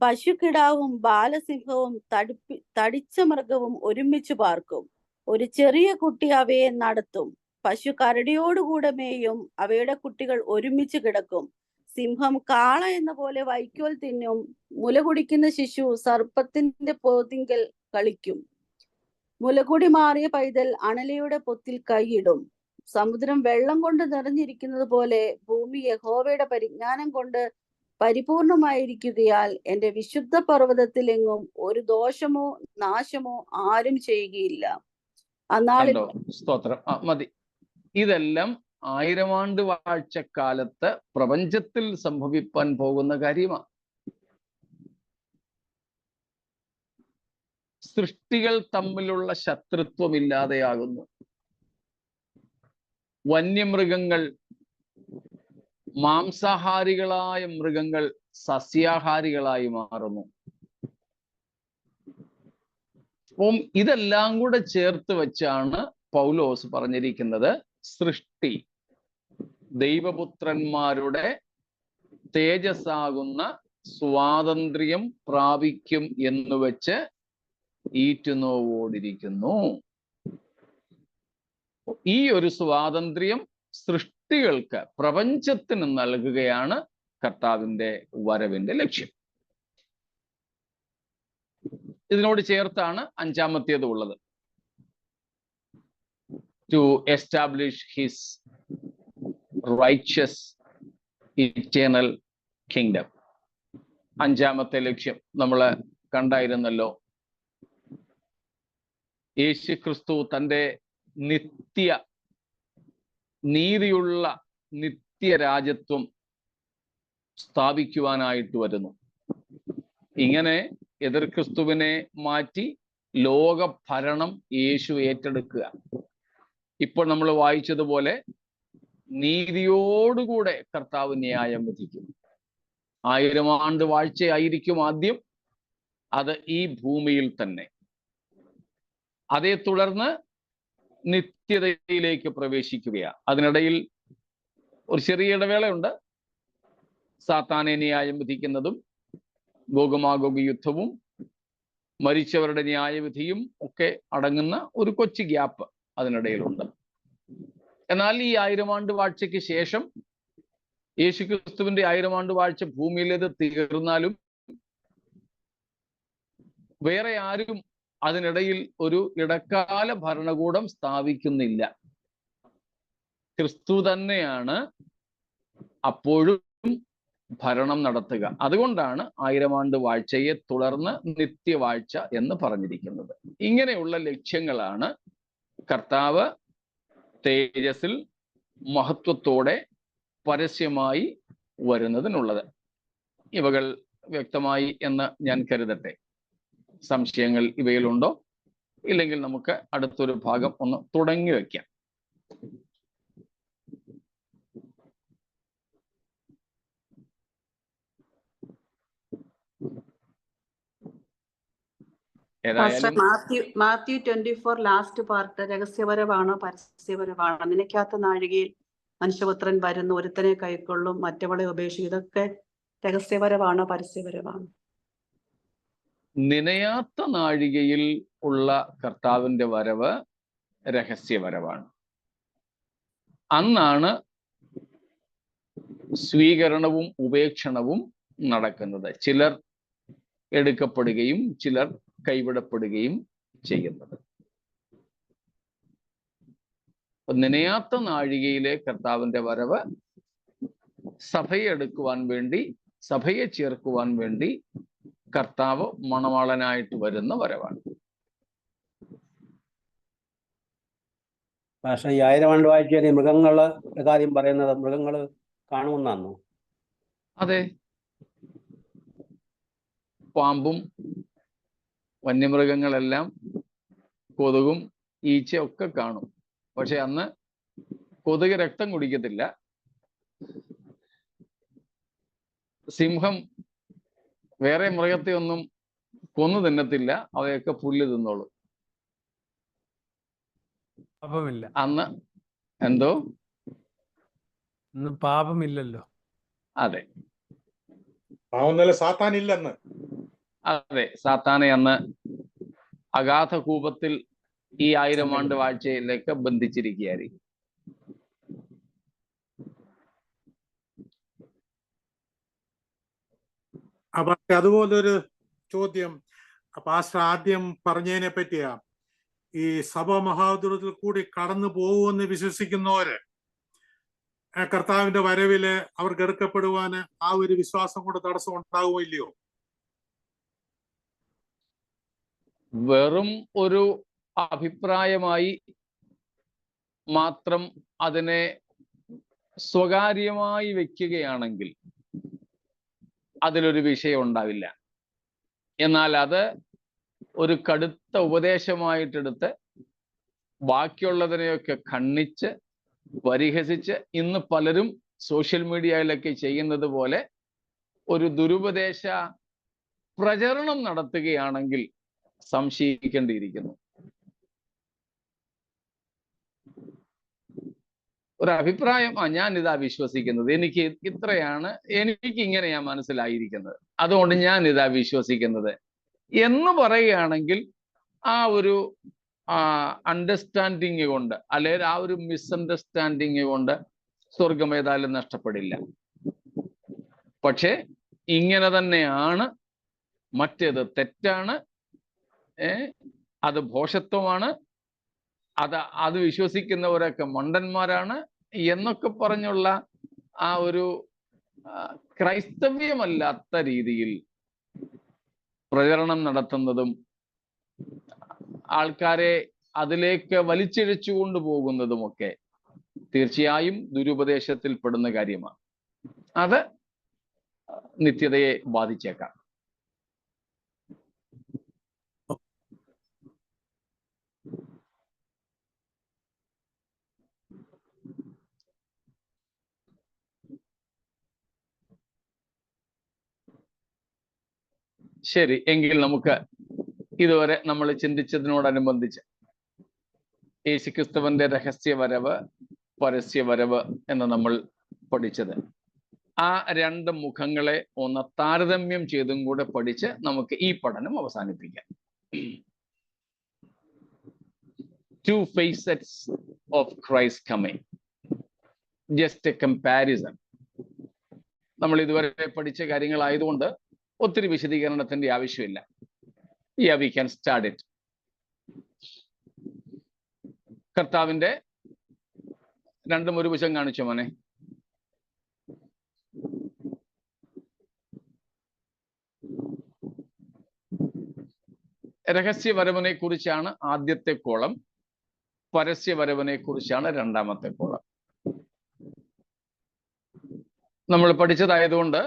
പശുക്കിടാവും ബാലസിംഹവും തടിച്ച മൃഗവും ഒരുമിച്ച് പാർക്കും. ഒരു ചെറിയ കുട്ടി അവയെ നടത്തും. പശു കരടിയോടുകൂടെ മേയും. അവയുടെ കുട്ടികൾ ഒരുമിച്ച് കിടക്കും. സിംഹം കാള എന്ന പോലെ വൈക്കോൽ തിന്നും. മുലകുടിക്കുന്ന ശിശു സർപ്പത്തിന്റെ പോതിങ്കൽ കളിക്കും. മുലകുടി മാറിയ പൈതൽ അണലിയുടെ പൊത്തിൽ കൈയിടും. സമുദ്രം വെള്ളം കൊണ്ട് നിറഞ്ഞിരിക്കുന്നത് പോലെ ഭൂമി യഹോവയുടെ പരിജ്ഞാനം കൊണ്ട് പരിപൂർണമായിരിക്കുകയാൽ എന്റെ വിശുദ്ധ പർവ്വതത്തിലെങ്ങും ഒരു ദോഷമോ നാശമോ ആരും ചെയ്യുകയില്ല. അന്നാളിൽ സ്തോത്രം. മതി. ഇതെല്ലാം 1000 ആണ്ട് വാഴ്ചക്കാലത്ത് പ്രപഞ്ചത്തിൽ സംഭവിപ്പാൻ പോകുന്ന കാര്യമാണ്. സൃഷ്ടികൾ തമ്മിലുള്ള ശത്രുത്വം ഇല്ലാതെയാകുന്നു. വന്യമൃഗങ്ങൾ, മാംസാഹാരികളായ മൃഗങ്ങൾ സസ്യാഹാരികളായി മാറുന്നു. അപ്പം ഇതെല്ലാം കൂടെ ചേർത്ത് വെച്ചാണ് പൗലോസ് പറഞ്ഞിരിക്കുന്നത്, സൃഷ്ടി ദൈവപുത്രന്മാരുടെ തേജസ്സാകുന്ന സ്വാതന്ത്ര്യം പ്രാപിക്കും എന്ന് വെച്ച് ഈറ്റുനോവോടിരിക്കുന്നു. ഈ ഒരു സ്വാതന്ത്ര്യം സൃഷ്ടികൾക്ക്, പ്രപഞ്ചത്തിന് നൽകുകയാണ് കർത്താവിന്റെ വരവിന്റെ ലക്ഷ്യം. ഇതിനോട് ചേർത്താണ് 5-ാമത്തേത് ഉള്ളത്. To establish his righteous eternal kingdom. 5-ാമത്തെ ലക്ഷ്യം നമ്മൾ കണ്ടായിരുന്നല്ലോ. യേശുക്രിസ്തു തൻ്റെ നീതിയുള്ള നിത്യരാജ്യത്വം സ്ഥാപിക്കുവാനായിട്ട് വരുന്നു. ഇങ്ങനെ എതിർ ക്രിസ്തുവിനെ മാറ്റി ലോക ഭരണം യേശു ഏറ്റെടുക്കുക. ഇപ്പോൾ നമ്മൾ വായിച്ചതുപോലെ നീതിയോടുകൂടെ കർത്താവ് ന്യായം വിധിക്കും. 1000 ആണ്ട് വാഴ്ചയായിരിക്കും ആദ്യം, അത് ഈ ഭൂമിയിൽ തന്നെ. അതേ തുടർന്ന് നിത്യതയിലേക്ക് പ്രവേശിക്കുകയാണ്. അതിനിടയിൽ ഒരു ചെറിയ ഇടവേളയുണ്ട്. സാത്താനെ ന്യായം വിധിക്കുന്നതും ഗോഗമാഗോഗ് യുദ്ധവും മരിച്ചവരുടെ ന്യായവിധിയും ഒക്കെ അടങ്ങുന്ന ഒരു കൊച്ചു ഗ്യാപ്പ് അതിനിടയിലുണ്ട്. എന്നാൽ ഈ 1000 ആണ്ട് വാഴ്ചയ്ക്ക് ശേഷം യേശുക്രിസ്തുവിന്റെ 1000 ആണ്ട് വാഴ്ച ഭൂമിയിലേത് തീർന്നാലും വേറെ ആരും അതിനിടയിൽ ഒരു ഇടക്കാല ഭരണകൂടം സ്ഥാപിക്കുന്നില്ല. ക്രിസ്തു തന്നെയാണ് അപ്പോഴും ഭരണം നടത്തുക. അതുകൊണ്ടാണ് 1000 ആണ്ട് വാഴ്ചയെ തുടർന്ന് നിത്യവാഴ്ച എന്ന് പറഞ്ഞിരിക്കുന്നത്. ഇങ്ങനെയുള്ള ലക്ഷ്യങ്ങളാണ് കർത്താവ് തേജസ്സിൽ മഹത്വത്തോടെ പരസ്യമായി വരുന്നതിനുള്ളത്. ഇവകൾ വ്യക്തമായി എന്ന് ഞാൻ കരുതട്ടെ. സംശയങ്ങൾ ഇവയിലുണ്ടോ? ഇല്ലെങ്കിൽ നമുക്ക് അടുത്തൊരു ഭാഗം ഒന്ന് തുടങ്ങി വയ്ക്കാം. മാത്യു 24 ലാസ്റ്റ് പാർട്ട് രഹസ്യപരമാണോ പരസ്യപരമാണോ? നിനക്കാത്ത നാഴികയിൽ മനുഷ്യപുത്രൻ വരുന്നു, ഒരുത്തനെ കൈക്കൊള്ളും, മറ്റവളെ ഉപേക്ഷിക്കും. ഇതൊക്കെ രഹസ്യപരമാണോ പരസ്യപരമാണോ? നിനയാത്ത നാഴികയിൽ ഉള്ള കർത്താവിൻ്റെ വരവ് രഹസ്യവരവാണ്. അന്നാണ് സ്വീകരണവും ഉപേക്ഷണവും നടക്കുന്നത്. ചിലർ എടുക്കപ്പെടുകയും ചിലർ കൈവിടപ്പെടുകയും ചെയ്യുന്നത്. നനയാത്ത നാഴികയിലെ കർത്താവിൻ്റെ വരവ് സഭയെ എടുക്കുവാൻ വേണ്ടി, സഭയെ ചേർക്കുവാൻ വേണ്ടി കർത്താവ് മണവാളനായിട്ട് വരുന്ന വരവാണ്. പക്ഷേ ഈ 1000 ആണ്ട് വാഴ്ചയിൽ മൃഗങ്ങളുടെ കാര്യം പറയുന്നത് മൃഗങ്ങൾ കാണുമെന്നാണോ? അതെ, പാമ്പും വന്യമൃഗങ്ങളെല്ലാം, കൊതുകും ഈച്ചയും ഒക്കെ കാണും. പക്ഷെ അന്ന് കൊതുക് രക്തം കുടിക്കത്തില്ല, സിംഹം വേറെ മൃഗത്തെ ഒന്നും കൊന്നു തിന്നത്തില്ല, അവയൊക്കെ പുല്ല് തിന്നോളും. പാപമില്ല. അന്ന് എന്തോ പാപമില്ലല്ലോ. അതെ, പാവന്നല്ല, സാത്താൻ ഇല്ലെന്ന്. അതെ, സാത്താനെ അന്ന് അഗാധ കൂപത്തിൽ ഈ 1000 ആണ്ട് വാഴ്ചയിലേക്ക് ബന്ധിച്ചിരിക്കുകയായിരിക്കും. അപ്പൊ അതുപോലൊരു ചോദ്യം പാസ്റ്റർ ആദ്യം പറഞ്ഞതിനെ പറ്റിയാ. ഈ സഭ മഹാദുരത്തിൽ കൂടി കടന്നു പോകുമെന്ന് വിശ്വസിക്കുന്നവര് കർത്താവിന്റെ വരവില് അവർക്ക് എടുക്കപ്പെടുവാന് ആ ഒരു വിശ്വാസം കൊണ്ട് തടസ്സം ഉണ്ടാകുമോ ഇല്ലയോ? വെറും ഒരു അഭിപ്രായമായി മാത്രം അതിനെ സ്വകാര്യമായി വെക്കുകയാണെങ്കിൽ അതിലൊരു വിഷയം ഉണ്ടാവില്ല. എന്നാൽ അത് ഒരു കടുത്ത ഉപദേശമായിട്ടെടുത്ത് ബാക്കിയുള്ളതിനെയൊക്കെ ഖണ്ഡിച്ച് പരിഹസിച്ച് ഇന്ന് പലരും സോഷ്യൽ മീഡിയയിലൊക്കെ ചെയ്യുന്നത് പോലെ ഒരു ദുരുപദേശ പ്രചരണം നടത്തുകയാണെങ്കിൽ സംശയിക്കേണ്ടിയിരിക്കുന്നു. ഒരു അഭിപ്രായം, ഞാൻ ഇതാ വിശ്വസിക്കുന്നത്, എനിക്ക് ഇത്രയാണ്, എനിക്ക് ഇങ്ങനെയാ മനസ്സിലായിരിക്കുന്നത്, അതുകൊണ്ട് ഞാൻ ഇതാ വിശ്വസിക്കുന്നത് എന്ന് പറയുകയാണെങ്കിൽ ആ ഒരു അണ്ടർസ്റ്റാൻഡിങ് കൊണ്ട്, അല്ലെങ്കിൽ ആ ഒരു മിസ്അണ്ടർസ്റ്റാൻഡിങ് കൊണ്ട് സ്വർഗം ഏതായാലും നഷ്ടപ്പെടില്ല. പക്ഷെ ഇങ്ങനെ തന്നെയാണ്, മറ്റേത് തെറ്റാണ്, അത് ഭോഷത്വമാണ്, അത് വിശ്വസിക്കുന്നവരൊക്കെ മണ്ടന്മാരാണ് എന്നൊക്കെ പറഞ്ഞുള്ള ആ ഒരു ക്രൈസ്തവ്യമല്ലാത്ത രീതിയിൽ പ്രചരണം നടത്തുന്നതും ആൾക്കാരെ അതിലേക്ക് വലിച്ചിഴച്ചു കൊണ്ടുപോകുന്നതുമൊക്കെ തീർച്ചയായും ദുരുപദേശത്തിൽ പെടുന്ന കാര്യമാണ്. അത് നിത്യതയെ ബാധിച്ചേക്കാം. ശരി, എങ്കിൽ നമുക്ക് ഇതുവരെ നമ്മൾ ചിന്തിച്ചതിനോടനുബന്ധിച്ച് യേശുക്രിസ്തുവിന്റെ രഹസ്യവരവ്, പരസ്യവരവ് എന്ന് നമ്മൾ പഠിച്ചത്, ആ 2 മുഖങ്ങളെ ഒന്ന് താരതമ്യം ചെയ്തും കൂടെ പഠിച്ച് നമുക്ക് ഈ പഠനം അവസാനിപ്പിക്കാം. 2 facets of Christ coming. Just a comparison. നമ്മൾ ഇതുവരെ പഠിച്ച കാര്യങ്ങളായതുകൊണ്ട് ഒത്തിരി വിശദീകരണത്തിന്റെ ആവശ്യമില്ല. We can start it. കർത്താവിന്റെ 2 മുരുവശം കാണിച്ചു മോനെ. രഹസ്യവരവിനെ കുറിച്ചാണ് ആദ്യത്തെ കോളം, പരസ്യവരവിനെ കുറിച്ചാണ് രണ്ടാമത്തെ കോളം. നമ്മൾ പഠിച്ചതായതുകൊണ്ട്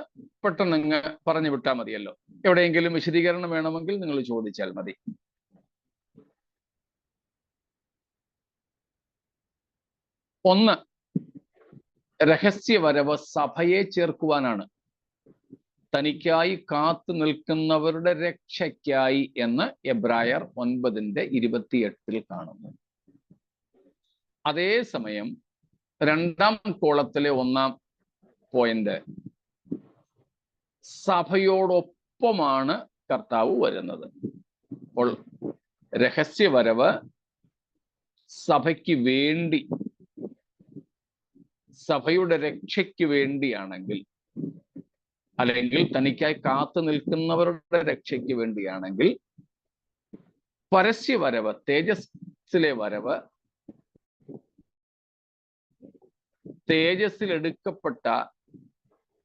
പെട്ടെന്ന് അങ്ങ് പറഞ്ഞു വിട്ടാൽ മതിയല്ലോ. എവിടെയെങ്കിലും വിശദീകരണം വേണമെങ്കിൽ നിങ്ങൾ ചോദിച്ചാൽ മതി. ഒന്ന്, രഹസ്യവരവ് സഭയെ ചേർക്കുവാനാണ്, തനിക്കായി കാത്തു നിൽക്കുന്നവരുടെ രക്ഷയ്ക്കായി എന്ന് എബ്രായർ 9:28 കാണുന്നു. അതേസമയം രണ്ടാം കോളത്തിലെ 1-ാം പോയിന്റ്, സഭയോടൊപ്പമാണ് കർത്താവ് വരുന്നത്. അപ്പോൾ രഹസ്യവരവ് സഭയ്ക്ക് വേണ്ടി, സഭയുടെ രക്ഷയ്ക്ക് വേണ്ടിയാണെങ്കിൽ, അല്ലെങ്കിൽ തനിക്കായി കാത്തു നിൽക്കുന്നവരുടെ രക്ഷയ്ക്ക് വേണ്ടിയാണെങ്കിൽ, പരസ്യവരവ്, തേജസ്സിലെ വരവ്, തേജസ്സിലെടുക്കപ്പെട്ട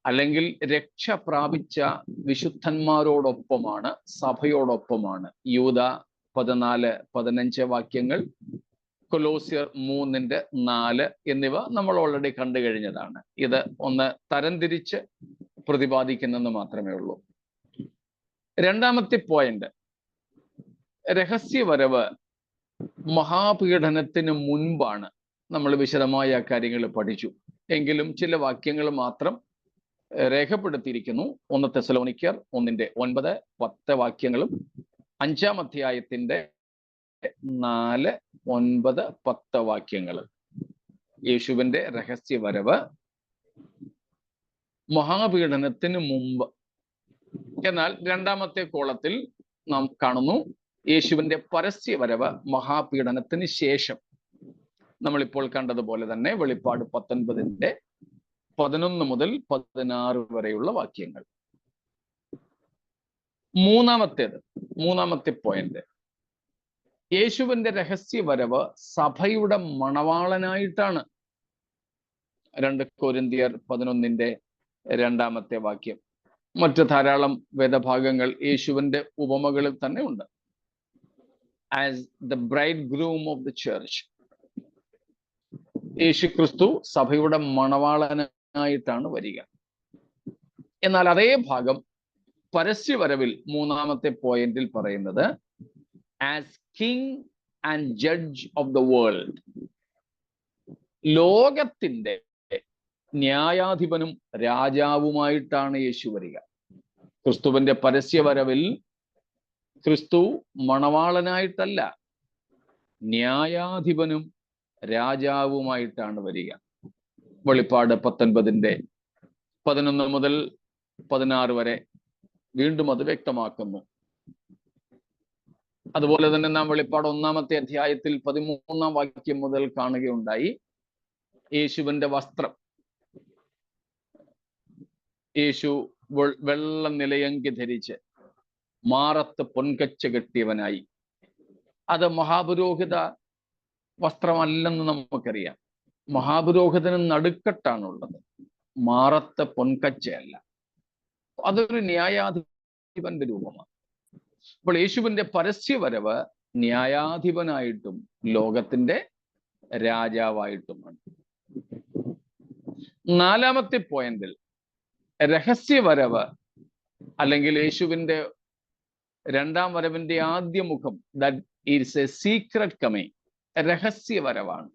അല്ലെങ്കിൽ രക്ഷ പ്രാപിച്ച വിശുദ്ധന്മാരോടൊപ്പമാണ്, സഭയോടൊപ്പമാണ്. യൂദ 14-15 വാക്യങ്ങൾ, കൊലോസ്യർ 3:4 എന്നിവ നമ്മൾ ഓൾറെഡി കണ്ടു കഴിഞ്ഞതാണ്. ഇത് ഒന്ന് തരംതിരിച്ച് പ്രതിപാദിക്കുന്നെന്ന് മാത്രമേ ഉള്ളൂ. രണ്ടാമത്തെ പോയിന്റ്, രഹസ്യവരവ് മഹാപീഡനത്തിന് മുൻപാണ്. നമ്മൾ വിശദമായ കാര്യങ്ങൾ പഠിച്ചു. എങ്കിലും ചില വാക്യങ്ങൾ മാത്രം രേഖപ്പെടുത്തിയിരിക്കുന്നു. 1 തെസ്സലോനിക്കർ 1:9-10 വാക്യങ്ങളും 5-ാം അധ്യായത്തിന്റെ 4, 9, 10 വാക്യങ്ങളും. യേശുവിന്റെ രഹസ്യവരവ് മഹാപീഡനത്തിന് മുമ്പ്. എന്നാൽ രണ്ടാമത്തെ കോളത്തിൽ നാം കാണുന്നു യേശുവിന്റെ പരസ്യവരവ് മഹാപീഡനത്തിന് ശേഷം. നമ്മളിപ്പോൾ കണ്ടതുപോലെ തന്നെ വെളിപ്പാട് 19-11 മുതൽ 16 വരെയുള്ള വാക്യങ്ങൾ. മൂന്നാമത്തെ പോയിന്റ്, യേശുവിന്റെ രഹസ്യവരവ് സഭയുടെ മണവാളനായിട്ടാണ്. 2 കൊരിന്ത്യർ 11-2 വാക്യം. മറ്റു ധാരാളം വേദഭാഗങ്ങൾ യേശുവിന്റെ ഉപമകളിൽ തന്നെ ഉണ്ട്. As the bridegroom of the church, Yeshu Kristu സഭയുടെ മണവാളനായിട്ടാണ് വരിക. എന്നാൽ അതേ ഭാഗം പരസ്യവരവിൽ 3-ാമത്തെ പോയിന്റിൽ പറയുന്നത് as king and judge of the world, ലോകത്തിന്റെ ന്യായാധിപനും രാജാവുമായിട്ടാണ് യേശു വരിക. ക്രിസ്തുവിന്റെ പരസ്യവരവിൽ ക്രിസ്തു മണവാളനായിട്ടല്ല, ന്യായാധിപനും രാജാവുമായിട്ടാണ് വരിക. വെളിപ്പാട് 19-11 മുതൽ 16 വരെ വീണ്ടും അത് വ്യക്തമാക്കുന്നു. അതുപോലെ തന്നെ നാം വെളിപ്പാട് 1-ാമത്തെ അധ്യായത്തിൽ 13-ാം വാക്യം മുതൽ കാണുകയുണ്ടായി. യേശുവിന്റെ വസ്ത്രം, യേശു വെള്ള നിലയങ്കി ധരിച്ച് മാറത്ത് പൊൻകച്ച കെട്ടിയവനായി. അത് മഹാപുരോഹിത വസ്ത്രമല്ലെന്ന് നമുക്കറിയാം. മഹാപുരോഹിതന് നടുക്കെട്ടാണുള്ളത്, മാറത്ത് പൊൻകച്ചയല്ല. അതൊരു ന്യായാധിപന്റെ രൂപമാണ്. അപ്പോൾ യേശുവിന്റെ പരസ്യവരവ് ന്യായാധിപനായിട്ടും ലോകത്തിന്റെ രാജാവായിട്ടുമാണ്. 4-ാമത്തെ പോയിന്റിൽ രഹസ്യവരവ് അല്ലെങ്കിൽ യേശുവിന്റെ രണ്ടാം വരവിന്റെ ആദ്യ മുഖം, that is a secret coming, രഹസ്യവരവാണ്.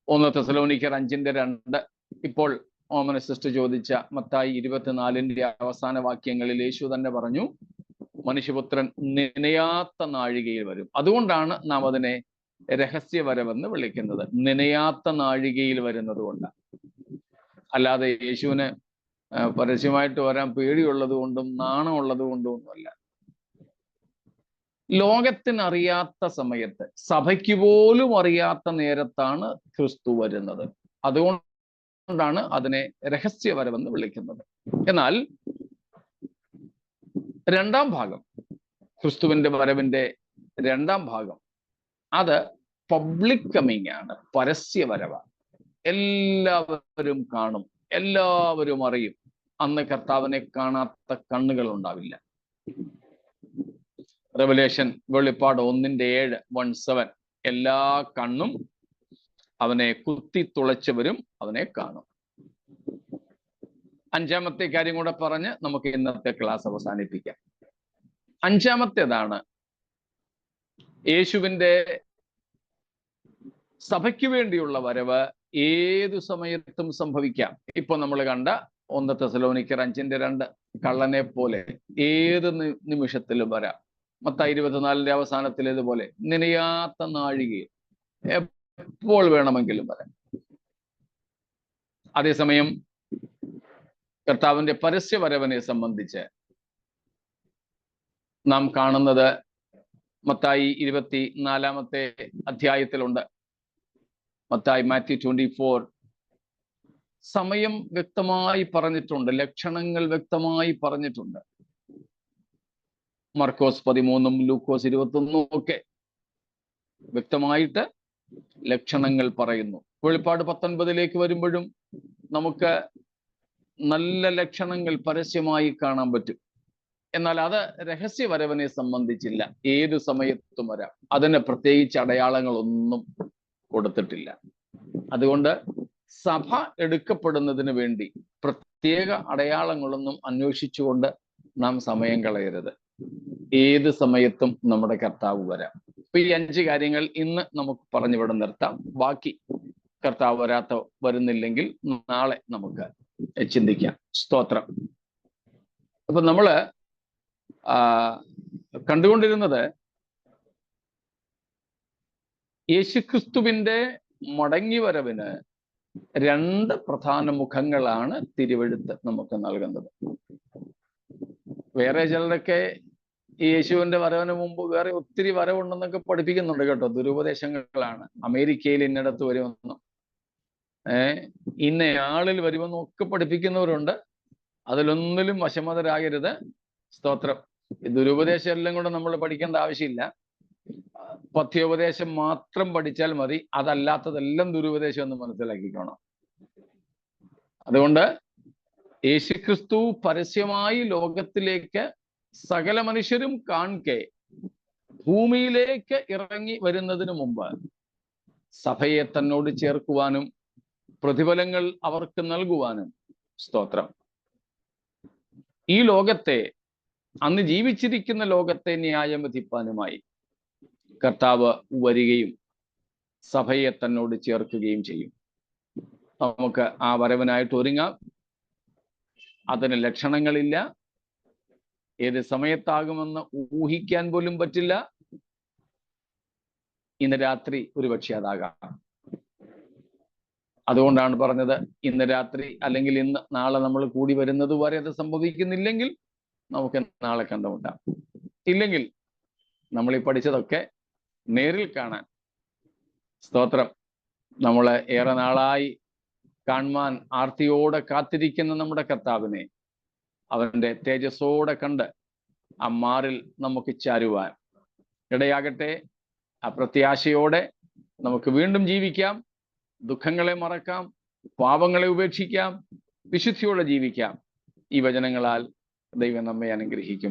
1 തെസ്സലോനിക്കർ 5:2. ഇപ്പോൾ ഓമന സിസ്റ്റർ ചോദിച്ച മത്തായി 24-ന്റെ അവസാന വാക്യങ്ങളിൽ യേശു തന്നെ പറഞ്ഞു, മനുഷ്യപുത്രൻ നനയാത്ത നാഴികയിൽ വരും. അതുകൊണ്ടാണ് നാം അതിനെ രഹസ്യവരവെന്ന് വിളിക്കുന്നത്. നനയാത്ത നാഴികയിൽ വരുന്നത് കൊണ്ടാണ്. അല്ലാതെ യേശുവിന് പരസ്യമായിട്ട് വരാൻ പേടിയുള്ളത് കൊണ്ടും നാണമുള്ളത് കൊണ്ടും ഒന്നുമല്ല. ലോകത്തിനറിയാത്ത സമയത്ത്, സഭയ്ക്ക് പോലും അറിയാത്ത നേരത്താണ് ക്രിസ്തു വരുന്നത്. അതുകൊണ്ടാണ് അതിനെ രഹസ്യവരവെന്ന് വിളിക്കുന്നത്. എന്നാൽ രണ്ടാം ഭാഗം, ക്രിസ്തുവിന്റെ വരവിന്റെ രണ്ടാം ഭാഗം, അത് പബ്ലിക് കമ്മിങ് ആണ്, പരസ്യവരവാണ്. എല്ലാവരും കാണും, എല്ലാവരും അറിയും. അന്ന് കർത്താവിനെ കാണാത്ത കണ്ണുകൾ ഉണ്ടാവില്ല. റെവലേഷൻ വെളിപ്പാട് 1:7 എല്ലാ കണ്ണും അവനെ കുത്തി തുളച്ചവരും അവനെ കാണും. 5-ാമത്തെ കാര്യം കൂടെ പറഞ്ഞ് നമുക്ക് ഇന്നത്തെ ക്ലാസ് അവസാനിപ്പിക്കാം. 5-ാമത്തേതാണ് യേശുവിന്റെ സഭയ്ക്ക് വേണ്ടിയുള്ള വരവ് ഏതു സമയത്തും സംഭവിക്കാം. ഇപ്പൊ നമ്മൾ കണ്ട 1 തെസ്സലോനിക്കർ 5:2 കള്ളനെ പോലെ ഏത് നിമിഷത്തിലും വരാം. മത്തായി 24-ന്റെ അവസാനത്തിലേതുപോലെ നനയാത്ത നാഴികയിൽ എപ്പോൾ വേണമെങ്കിലും വരാം. അതേസമയം കർത്താവിന്റെ പരസ്യവരവിനെ സംബന്ധിച്ച് നാം കാണുന്നത് മത്തായി 24-ാമത്തെ അധ്യായത്തിലുണ്ട്. മാത്യു 24. സമയം വ്യക്തമായി പറഞ്ഞിട്ടുണ്ട്, ലക്ഷണങ്ങൾ വ്യക്തമായി പറഞ്ഞിട്ടുണ്ട്. മർക്കോസ് 13 ലൂക്കോസ് 21 ഒക്കെ വ്യക്തമായിട്ട് ലക്ഷണങ്ങൾ പറയുന്നു. വെളിപ്പാട് 19 വരുമ്പോഴും നമുക്ക് നല്ല ലക്ഷണങ്ങൾ പരസ്യമായി കാണാൻ പറ്റും. എന്നാൽ അത് രഹസ്യവരവനെ സംബന്ധിച്ചില്ല, ഏത് സമയത്തും വരാം. അതിന് പ്രത്യേകിച്ച് അടയാളങ്ങളൊന്നും കൊടുത്തിട്ടില്ല. അതുകൊണ്ട് സഭ എടുക്കപ്പെടുന്നതിന് വേണ്ടി പ്രത്യേക അടയാളങ്ങളൊന്നും അന്വേഷിച്ചുകൊണ്ട് നാം സമയം കളയരുത്. ഏത് സമയത്തും നമ്മുടെ കർത്താവ് വരാം. അപ്പൊ ഈ 5 കാര്യങ്ങൾ ഇന്ന് നമുക്ക് പറഞ്ഞിവിടെ നിർത്താം. ബാക്കി കർത്താവ് വരുന്നില്ലെങ്കിൽ നാളെ നമുക്ക് ചിന്തിക്കാം. സ്തോത്രം. അപ്പൊ നമ്മള് കണ്ടുകൊണ്ടിരുന്നത് യേശുക്രിസ്തുവിന്റെ മടങ്ങിവരവിന് 2 പ്രധാന മുഖങ്ങളാണ് തിരുവെഴുത്ത് നമുക്ക് നൽകുന്നത്. വേറെ ചിലരൊക്കെ ഈ യേശുവിന്റെ വരവിന് മുമ്പ് വേറെ ഒത്തിരി വരവുണ്ടെന്നൊക്കെ പഠിപ്പിക്കുന്നുണ്ട് കേട്ടോ. ദുരുപദേശങ്ങളാണ്. അമേരിക്കയിൽ ഇന്നിടത്ത് വരുമെന്നും ഇന്നയാളിൽ വരുമെന്നും ഒക്കെ പഠിപ്പിക്കുന്നവരുണ്ട്. അതിലൊന്നിലും വശമതരാകരുത്. സ്തോത്രം. ഈ ദുരുപദേശം എല്ലാം കൂടെ നമ്മൾ പഠിക്കേണ്ട ആവശ്യമില്ല. പഥ്യോപദേശം മാത്രം പഠിച്ചാൽ മതി. അതല്ലാത്തതെല്ലാം ദുരുപദേശം എന്ന് മനസ്സിലാക്കിക്കോണം. അതുകൊണ്ട് യേശുക്രിസ്തു പരസ്യമായി ലോകത്തിലേക്ക് സകല മനുഷ്യരും കാൺകെ ഭൂമിയിലേക്ക് ഇറങ്ങി വരുന്നതിന് മുമ്പ് സഭയെ തന്നോട് ചേർക്കുവാനും പ്രതിഫലങ്ങൾ അവർക്ക് നൽകുവാനും, സ്തോത്രം, ഈ ലോകത്തെ, അന്ന് ജീവിച്ചിരിക്കുന്ന ലോകത്തെ ന്യായം വിധിപ്പാനുമായി കർത്താവ് വരികയും സഭയെ തന്നോട് ചേർക്കുകയും ചെയ്യും. നമുക്ക് ആ വരവിനായിട്ട് ഒരുങ്ങാം. അതിന് ലക്ഷണങ്ങളില്ല. ഏത് സമയത്താകുമെന്ന് ഊഹിക്കാൻ പോലും പറ്റില്ല. ഇന്ന് രാത്രി ഒരുപക്ഷെ അതാകാം. അതുകൊണ്ടാണ് പറഞ്ഞത്, ഇന്ന് രാത്രി അല്ലെങ്കിൽ ഇന്ന് നാളെ നമ്മൾ കൂടി വരുന്നത് വരെ അത് സംഭവിക്കുന്നില്ലെങ്കിൽ നമുക്ക് നാളെ കണ്ടുമുട്ടാം. ഇല്ലെങ്കിൽ നമ്മൾ ഈ പഠിച്ചതൊക്കെ നേരിൽ കാണാൻ, സ്തോത്രം, നമ്മളെ ഏറെ നാളായി കാണുവാൻ ആർത്തിയോടെ കാത്തിരിക്കുന്ന നമ്മുടെ കർത്താവിനെ അവന്റെ തേജസ്സോടെ കണ്ട് ആ മാറിൽ നമുക്ക് ചാരുവാൻ ഇടയാകട്ടെ. ആ പ്രത്യാശയോടെ നമുക്ക് വീണ്ടും ജീവിക്കാം. ദുഃഖങ്ങളെ മറക്കാം, പാപങ്ങളെ ഉപേക്ഷിക്കാം, വിശുദ്ധിയോടെ ജീവിക്കാം. ഈ വചനങ്ങളാൽ ദൈവം നമ്മെ അനുഗ്രഹിക്കും.